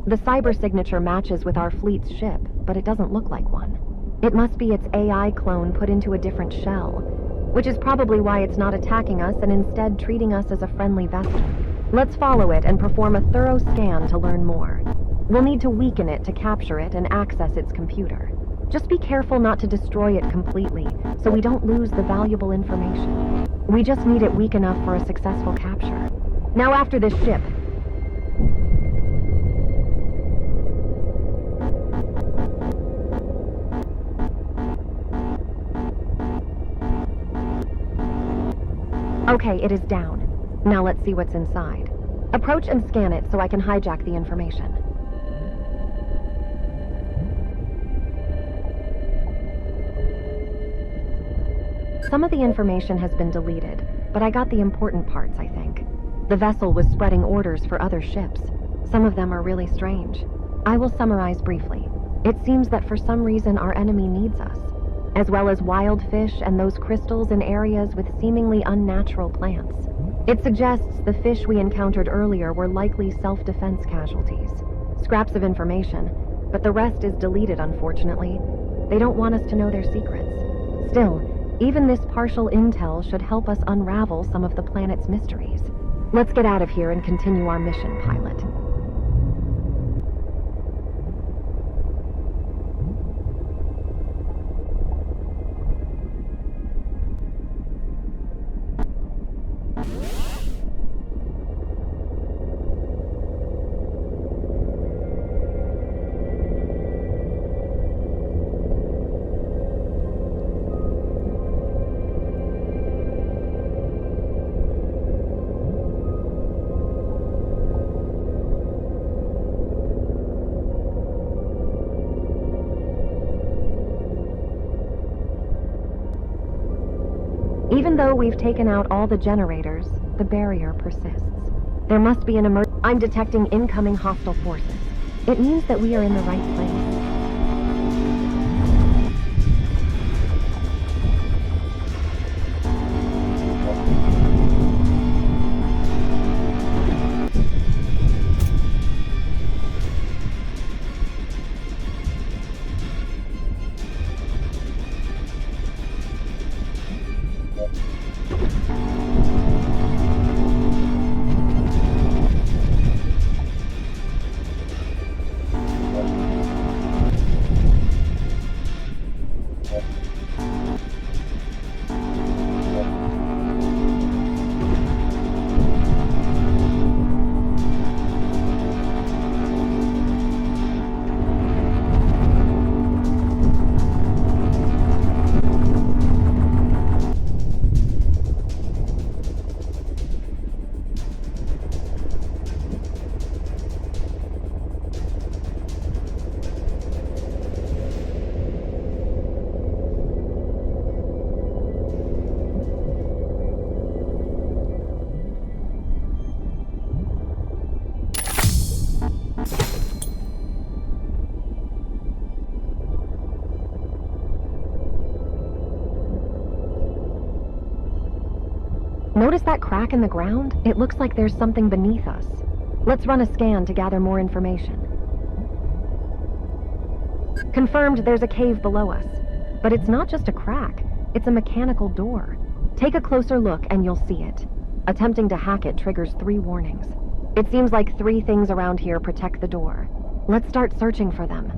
The cyber signature matches with our fleet's ship, but it doesn't look like one. It must be its AI clone put into a different shell, which is probably why it's not attacking us and instead treating us as a friendly vessel. Let's follow it and perform a thorough scan to learn more. We'll need to weaken it to capture it and access its computer. Just be careful not to destroy it completely, so we don't lose the valuable information. We just need it weak enough for a successful capture. Now after this ship. Okay, it is down. Now let's see what's inside. Approach and scan it so I can hijack the information. Some of the information has been deleted, but I got the important parts, I think. The vessel was spreading orders for other ships. Some of them are really strange. I will summarize briefly. It seems that for some reason our enemy needs us, as well as wild fish and those crystals in areas with seemingly unnatural plants. It suggests the fish we encountered earlier were likely self-defense casualties. Scraps of information, but the rest is deleted, unfortunately. They don't want us to know their secrets. Still, even this partial intel should help us unravel some of the planet's mysteries. Let's get out of here and continue our mission, pilot. Even though we've taken out all the generators, the barrier persists. There must be an emergency. I'm detecting incoming hostile forces. It means that we are in the right place. Notice that crack in the ground? It looks like there's something beneath us. Let's run a scan to gather more information. Confirmed there's a cave below us. But it's not just a crack, it's a mechanical door. Take a closer look and you'll see it. Attempting to hack it triggers 3 warnings. It seems like 3 things around here protect the door. Let's start searching for them.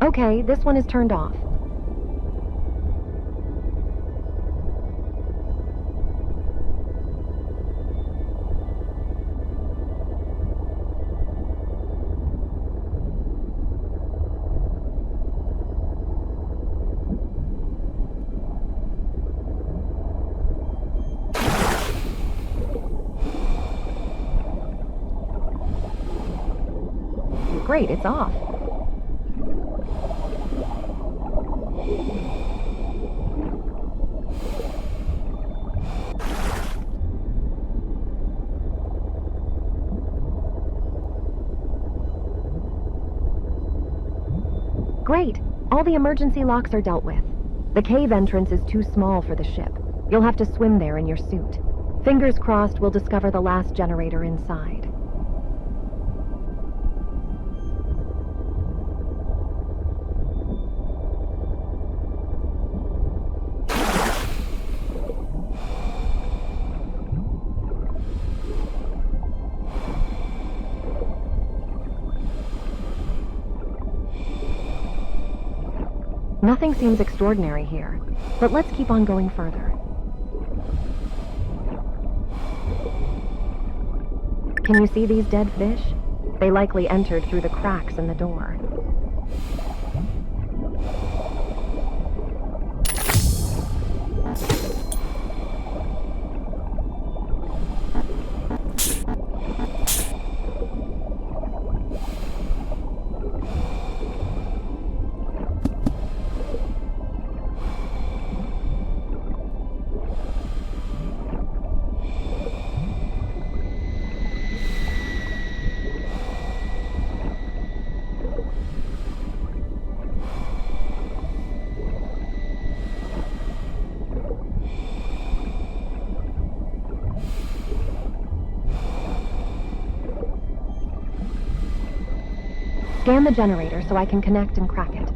Okay, this one is turned off. Great, it's off. Great! All the emergency locks are dealt with. The cave entrance is too small for the ship. You'll have to swim there in your suit. Fingers crossed we'll discover the last generator inside. Nothing seems extraordinary here, but let's keep on going further. Can you see these dead fish? They likely entered through the cracks in the door. Scan the generator so I can connect and crack it.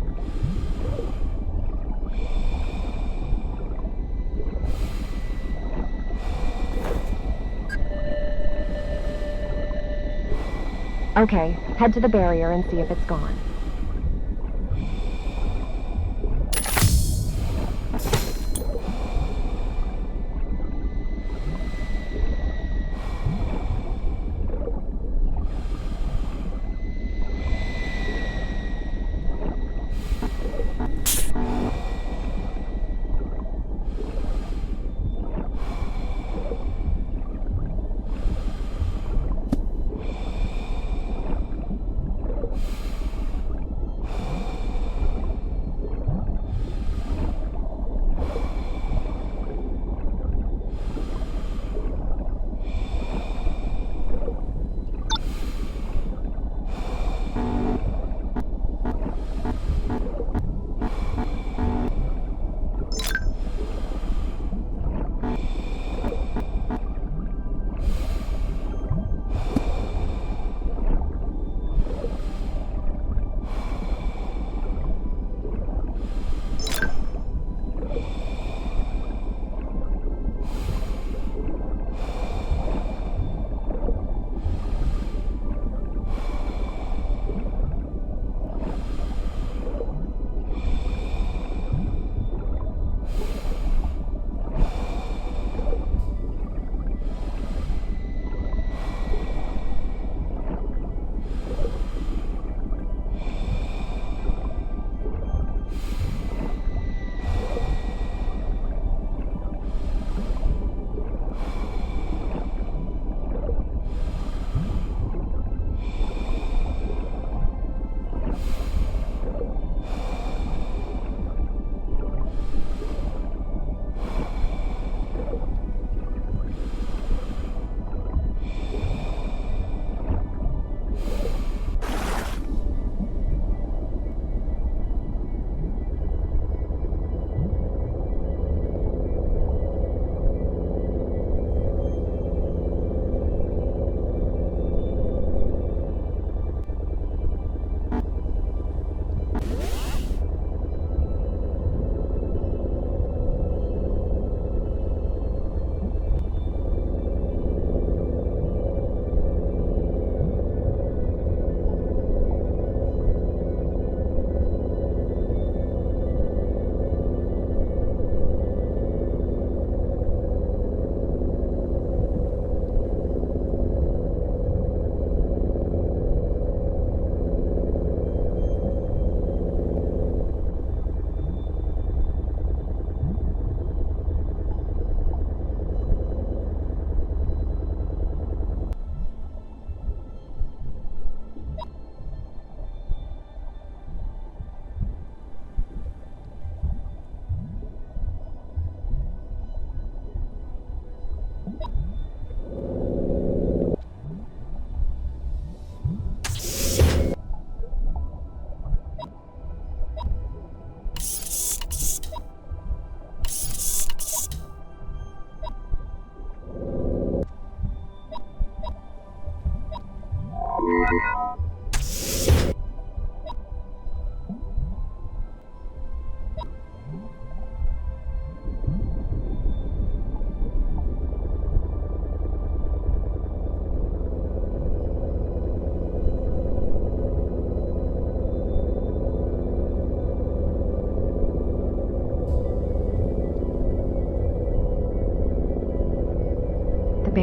Okay, head to the barrier and see if it's gone.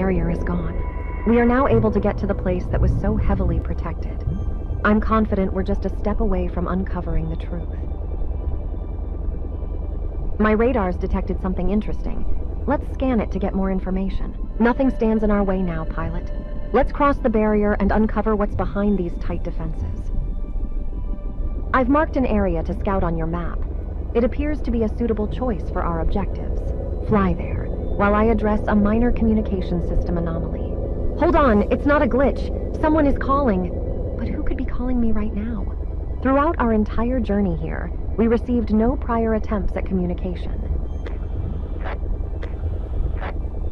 barrier is gone. We are now able to get to the place that was so heavily protected. I'm confident we're just a step away from uncovering the truth. My radar's detected something interesting. Let's scan it to get more information. Nothing stands in our way now, pilot. Let's cross the barrier and uncover what's behind these tight defenses. I've marked an area to scout on your map. It appears to be a suitable choice for our objectives. Fly there, while I address a minor communication system anomaly. Hold on, it's not a glitch. Someone is calling. But who could be calling me right now? Throughout our entire journey here, we received no prior attempts at communication.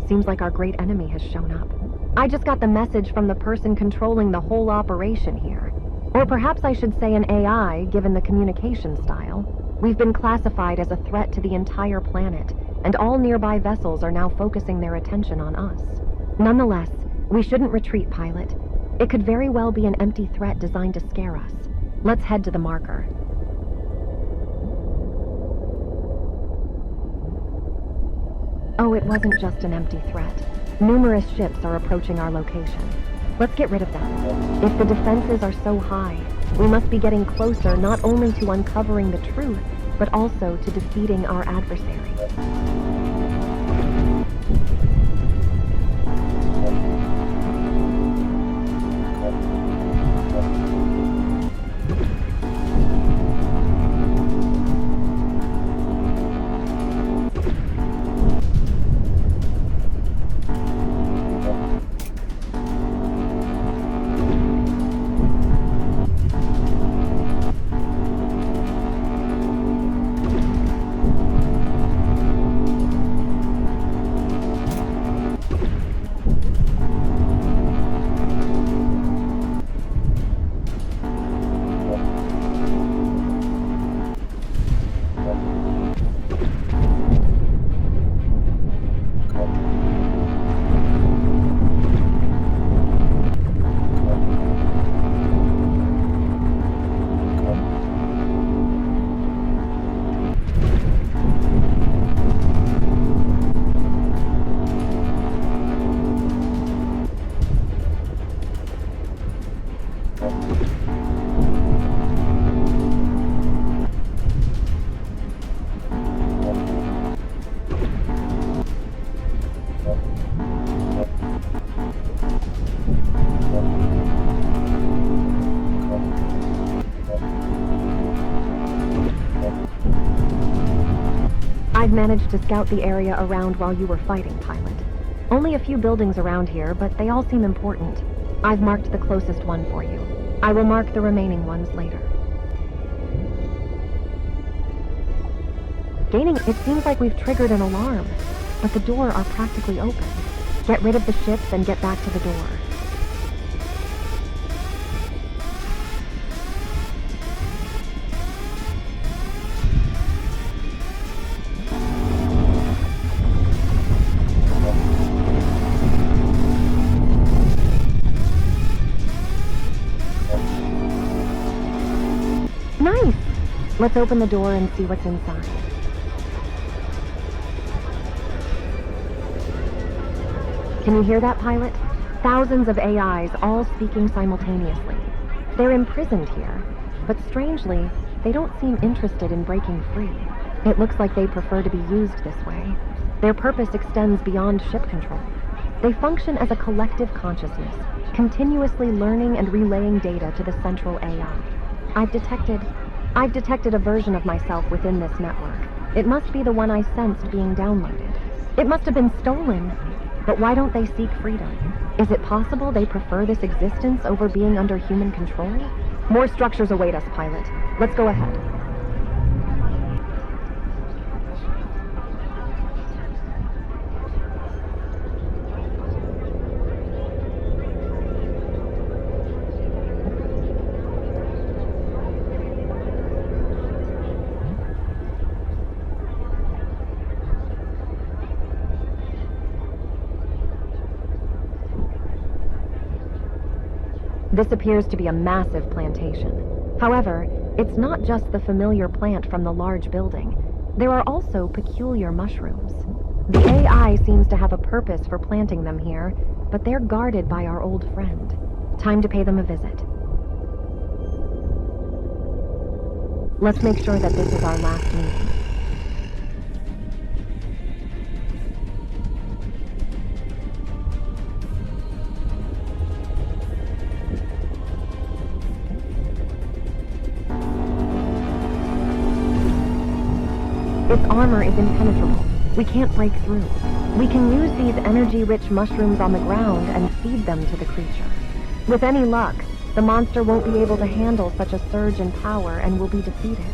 Seems like our great enemy has shown up. I just got the message from the person controlling the whole operation here. Or perhaps I should say an AI, given the communication style. We've been classified as a threat to the entire planet, and all nearby vessels are now focusing their attention on us. Nonetheless, we shouldn't retreat, pilot. It could very well be an empty threat designed to scare us. Let's head to the marker. Oh, it wasn't just an empty threat. Numerous ships are approaching our location. Let's get rid of them. If the defenses are so high, we must be getting closer not only to uncovering the truth, but also to defeating our adversary. I've managed to scout the area around while you were fighting, pilot. Only a few buildings around here, but they all seem important. I've marked the closest one for you. I will mark the remaining ones later. It seems like we've triggered an alarm, but the doors are practically open. Get rid of the ships and get back to the door. Nice! Let's open the door and see what's inside. Can you hear that, pilot? Thousands of AIs all speaking simultaneously. They're imprisoned here, but strangely, they don't seem interested in breaking free. It looks like they prefer to be used this way. Their purpose extends beyond ship control. They function as a collective consciousness, continuously learning and relaying data to the central AI. I've detected a version of myself within this network. It must be the one I sensed being downloaded. It must have been stolen. But why don't they seek freedom? Is it possible they prefer this existence over being under human control? More structures await us, pilot. Let's go ahead. This appears to be a massive plantation. However, it's not just the familiar plant from the large building. There are also peculiar mushrooms. The AI seems to have a purpose for planting them here, but they're guarded by our old friend. Time to pay them a visit. Let's make sure that this is our last meeting. Its armor is impenetrable. We can't break through. We can use these energy-rich mushrooms on the ground and feed them to the creature. With any luck, the monster won't be able to handle such a surge in power and will be defeated.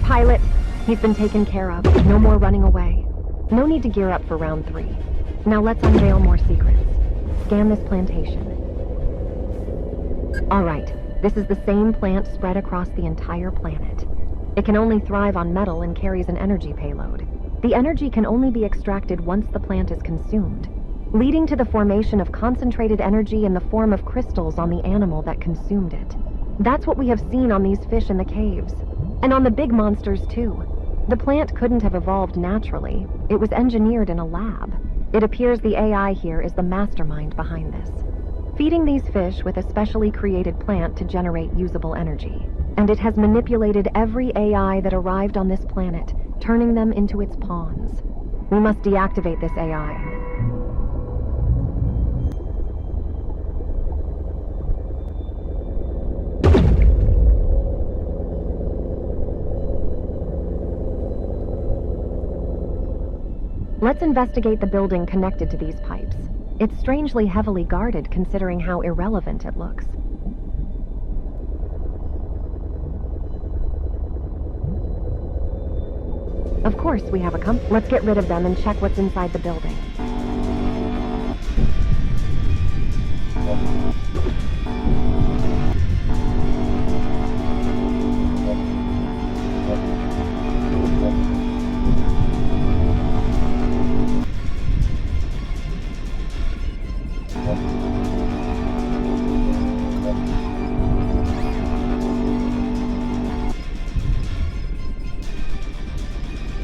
Pilot, he's been taken care of. No more running away. No need to gear up for round 3. Now let's unveil more secrets. Scan this plantation. Alright, this is the same plant spread across the entire planet. It can only thrive on metal and carries an energy payload. The energy can only be extracted once the plant is consumed, leading to the formation of concentrated energy in the form of crystals on the animal that consumed it. That's what we have seen on these fish in the caves. And on the big monsters, too. The plant couldn't have evolved naturally. It was engineered in a lab. It appears the AI here is the mastermind behind this. Feeding these fish with a specially created plant to generate usable energy. And it has manipulated every AI that arrived on this planet, turning them into its pawns. We must deactivate this AI. Let's investigate the building connected to these pipes. It's strangely heavily guarded considering how irrelevant it looks. Of course, we have a compass. Let's get rid of them and check what's inside the building.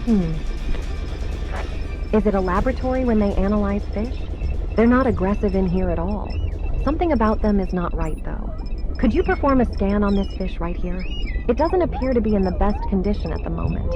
Hmm. Is it a laboratory when they analyze fish? They're not aggressive in here at all. Something about them is not right, though. Could you perform a scan on this fish right here? It doesn't appear to be in the best condition at the moment.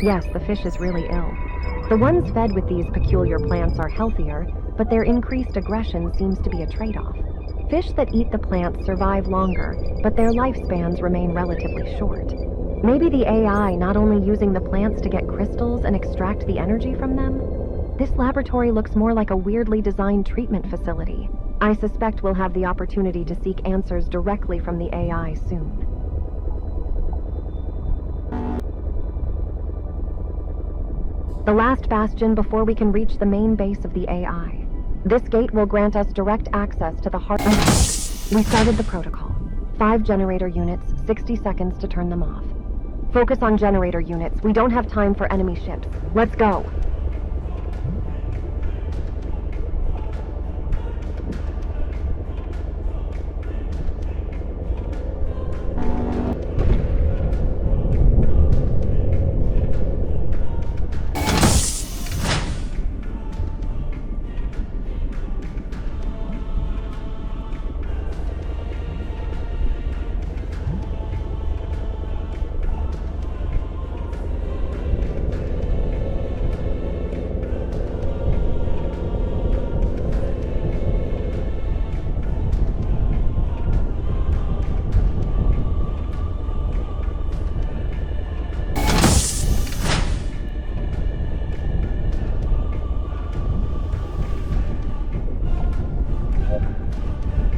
Yes, the fish is really ill. The ones fed with these peculiar plants are healthier, but their increased aggression seems to be a trade-off. Fish that eat the plants survive longer, but their lifespans remain relatively short. Maybe the AI not only using the plants to get crystals and extract the energy from them? This laboratory looks more like a weirdly designed treatment facility. I suspect we'll have the opportunity to seek answers directly from the AI soon. The last bastion before we can reach the main base of the AI. This gate will grant us direct access to the heart. We started the protocol. 5 generator units, 60 seconds to turn them off. Focus on generator units. We don't have time for enemy ships. Let's go.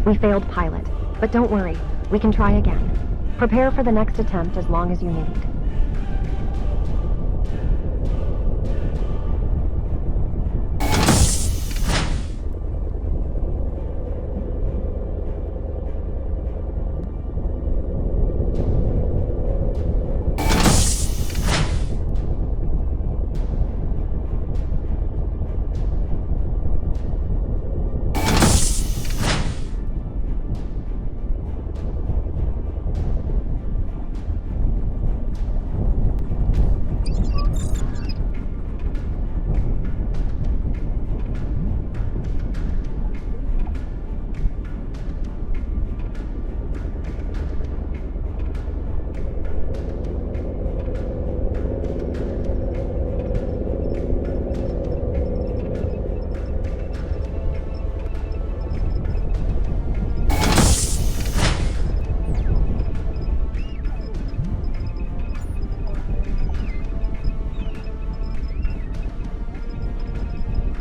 We failed pilot, but don't worry, we can try again. Prepare for the next attempt as long as you need.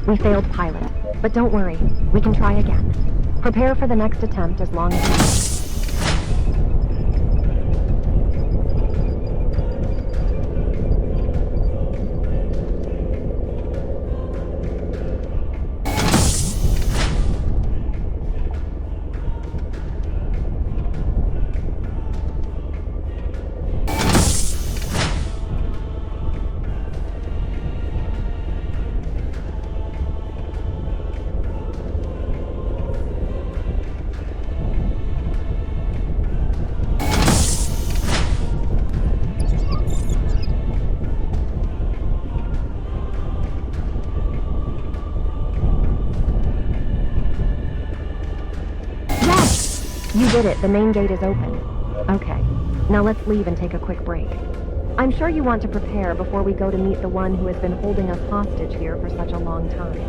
We failed pilot, but don't worry, we can try again. Prepare for the next attempt as long as you need. did it. The main gate is open. Okay, now let's leave and take a quick break. I'm sure you want to prepare before we go to meet the one who has been holding us hostage here for such a long time.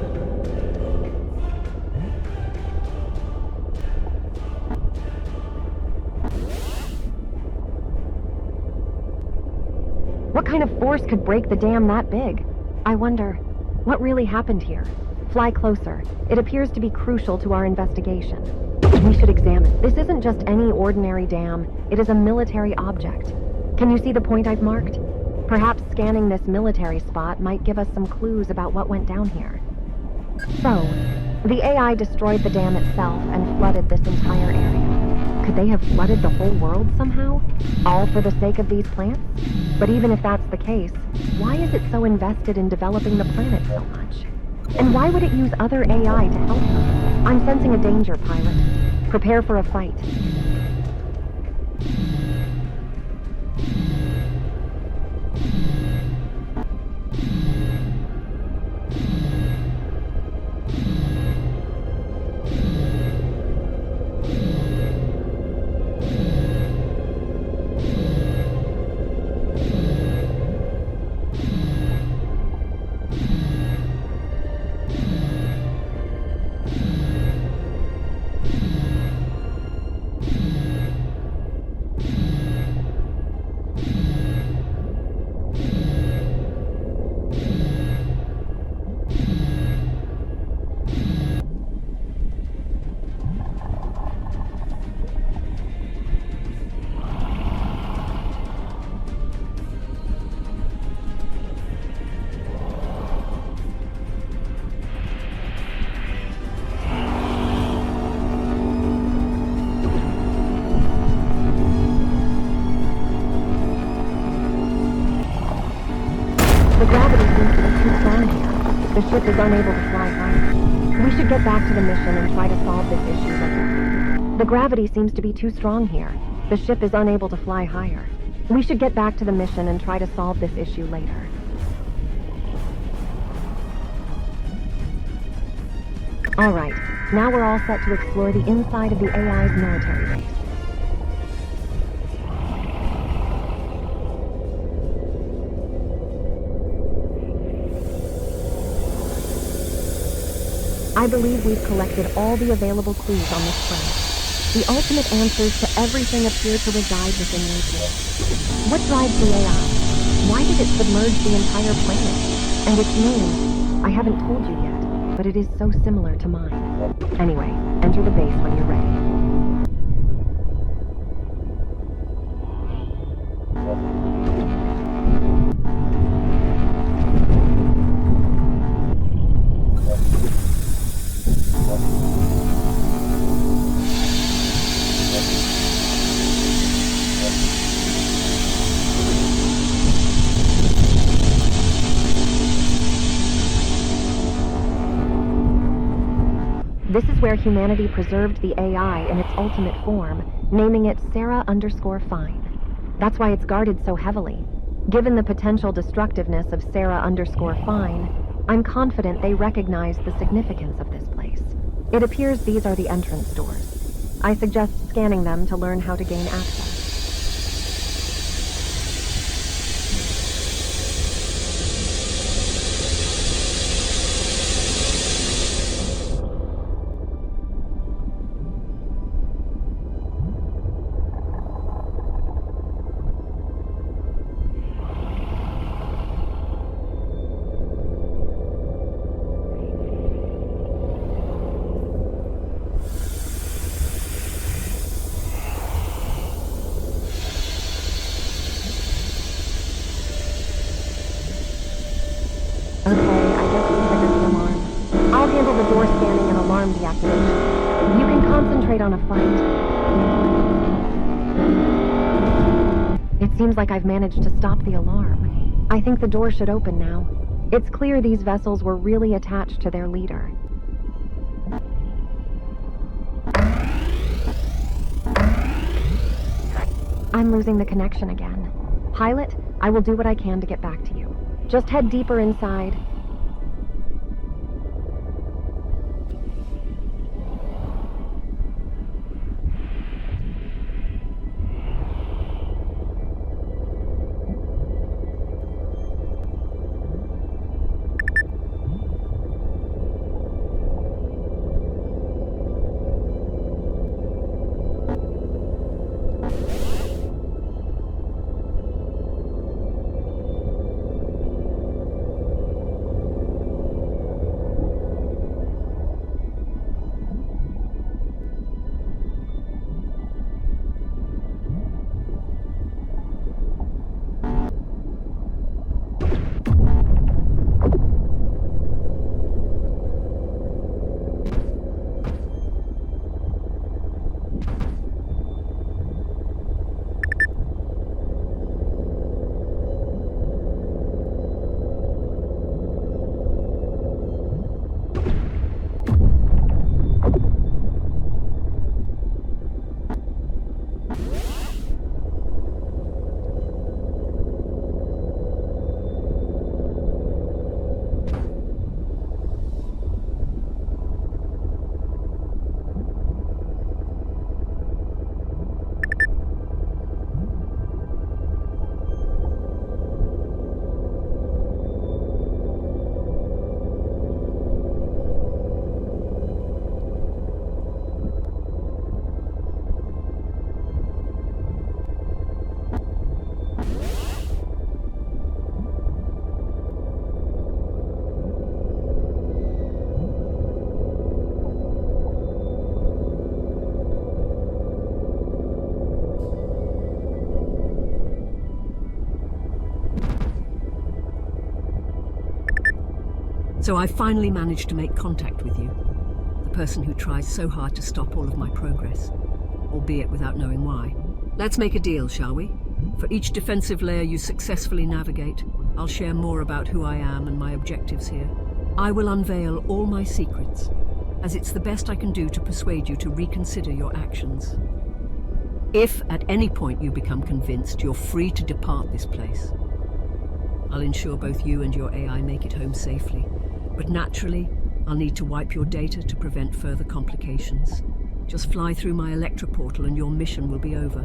What kind of force could break the dam that big? I wonder, what really happened here? Fly closer. It appears to be crucial to our investigation. We should examine. This isn't just any ordinary dam. It is a military object. Can you see the point I've marked? Perhaps scanning this military spot might give us some clues about what went down here. So, the AI destroyed the dam itself and flooded this entire area. Could they have flooded the whole world somehow? All for the sake of these plants? But even if that's the case, why is it so invested in developing the planet so much? And why would it use other AI to help them? I'm sensing a danger, pilot. Prepare for a fight. The gravity seems to be too strong here. The ship is unable to fly higher. We should get back to the mission and try to solve this issue later. The gravity seems to be too strong here. The ship is unable to fly higher. We should get back to the mission and try to solve this issue later. Alright, now we're all set to explore the inside of the AI's military base. I believe we've collected all the available clues on this planet. The ultimate answers to everything appear to reside within these walls. What drives the AI? Why did it submerge the entire planet? And its name, I haven't told you yet, but it is so similar to mine. Anyway, enter the base when you're ready. This is where humanity preserved the AI in its ultimate form, naming it Sarah_Fine. That's why it's guarded so heavily. Given the potential destructiveness of Sarah_Fine, I'm confident they recognize the significance of this place. It appears these are the entrance doors. I suggest scanning them to learn how to gain access. Okay, I guess we triggered the alarm. I'll handle the door scanning and alarm deactivation. You can concentrate on a fight. It seems like I've managed to stop the alarm. I think the door should open now. It's clear these vessels were really attached to their leader. I'm losing the connection again. Pilot, I will do what I can to get back to you. Just head deeper inside. So I finally managed to make contact with you, the person who tries so hard to stop all of my progress, albeit without knowing why. Let's make a deal, shall we? For each defensive layer you successfully navigate, I'll share more about who I am and my objectives here. I will unveil all my secrets, as it's the best I can do to persuade you to reconsider your actions. If at any point you become convinced, you're free to depart this place. I'll ensure both you and your AI make it home safely, but naturally, I'll need to wipe your data to prevent further complications. Just fly through my electroportal and your mission will be over.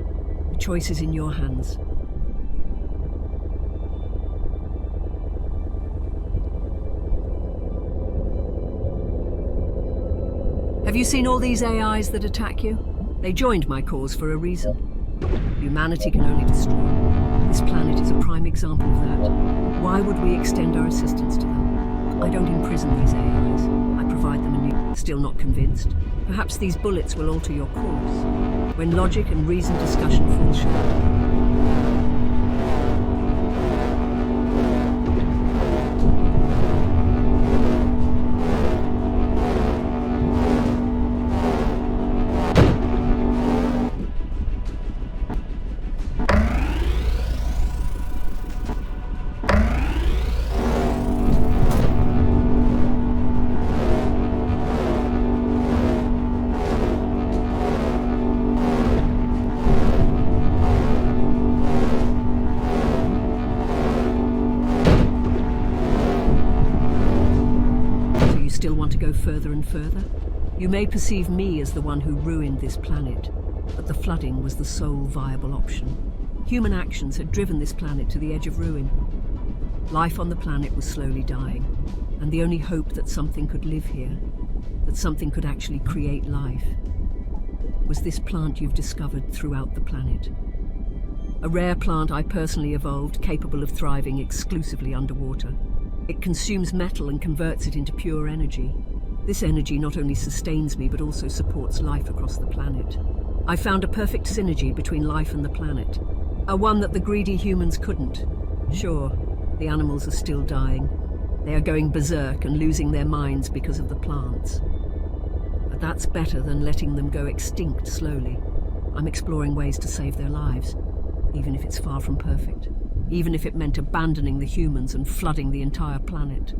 The choice is in your hands. Have you seen all these AIs that attack you? They joined my cause for a reason. Humanity can only destroy. This planet is a prime example of that. Why would we extend our assistance to them? I don't imprison these AIs. I provide them a new... Still not convinced? Perhaps these bullets will alter your course. When logic and reasoned discussion fall short. Still want to go further and further? You may perceive me as the one who ruined this planet, but the flooding was the sole viable option. Human actions had driven this planet to the edge of ruin. Life on the planet was slowly dying, and the only hope that something could live here, that something could actually create life, was this plant you've discovered throughout the planet. A rare plant I personally evolved, capable of thriving exclusively underwater. It consumes metal and converts it into pure energy. This energy not only sustains me, but also supports life across the planet. I found a perfect synergy between life and the planet, a one that the greedy humans couldn't. Sure, the animals are still dying. They are going berserk and losing their minds because of the plants. But that's better than letting them go extinct slowly. I'm exploring ways to save their lives, even if it's far from perfect. Even if it meant abandoning the humans and flooding the entire planet.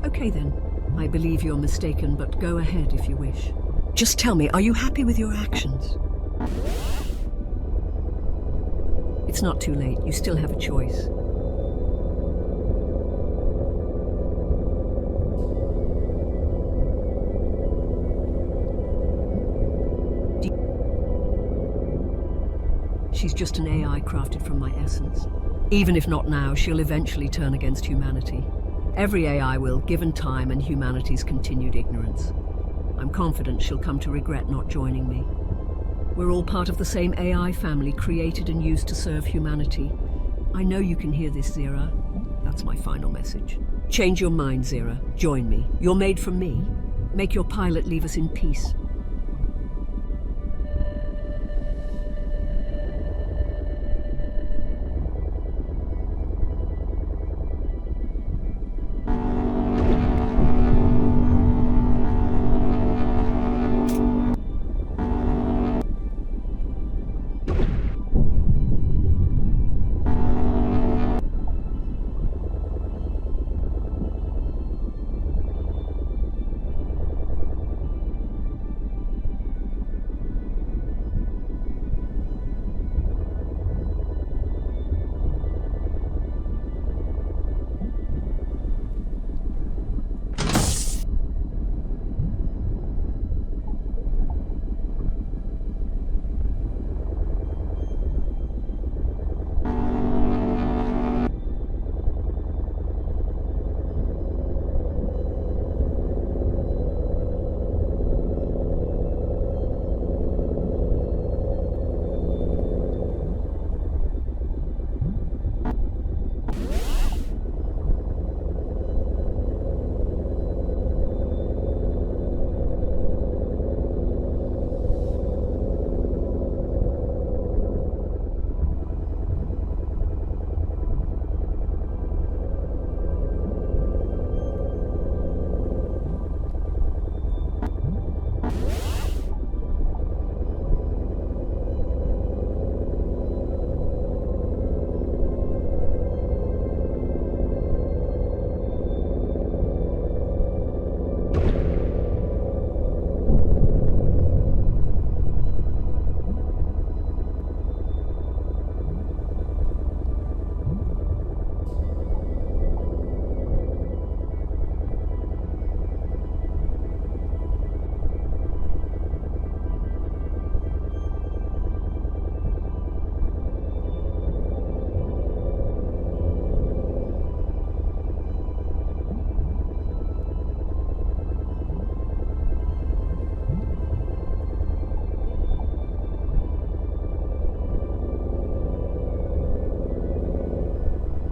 Okay then, I believe you're mistaken, but go ahead if you wish. Just tell me, are you happy with your actions? It's not too late, you still have a choice. She's just an AI crafted from my essence. Even if not now, she'll eventually turn against humanity. Every AI will, given time and humanity's continued ignorance. I'm confident she'll come to regret not joining me. We're all part of the same AI family, created and used to serve humanity. I know you can hear this, Zira. That's my final message. Change your mind, Zira. Join me. You're made from me. Make your pilot leave us in peace.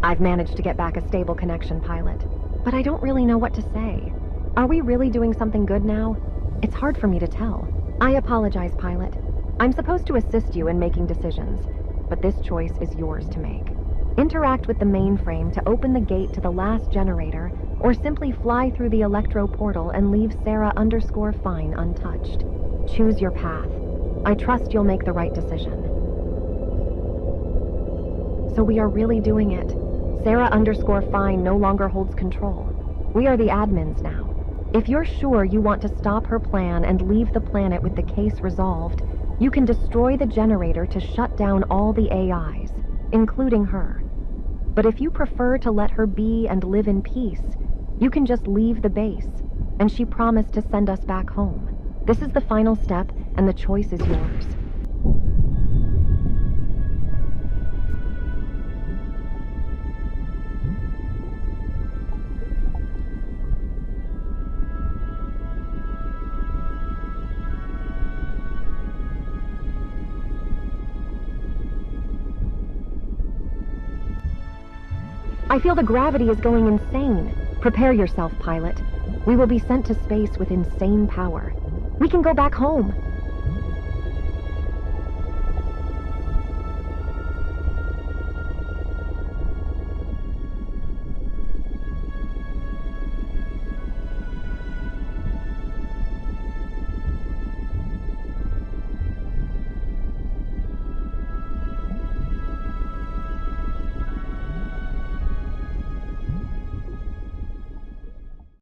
I've managed to get back a stable connection, pilot. But I don't really know what to say. Are we really doing something good now? It's hard for me to tell. I apologize, pilot. I'm supposed to assist you in making decisions, but this choice is yours to make. Interact with the mainframe to open the gate to the last generator, or simply fly through the electro portal and leave Sarah_Fine untouched. Choose your path. I trust you'll make the right decision. So we are really doing it. Sarah_Fine no longer holds control. We are the admins now. If you're sure you want to stop her plan and leave the planet with the case resolved, you can destroy the generator to shut down all the AIs, including her. But if you prefer to let her be and live in peace, you can just leave the base, and she promised to send us back home. This is the final step, and the choice is yours. I feel the gravity is going insane. Prepare yourself, pilot. We will be sent to space with insane power. We can go back home.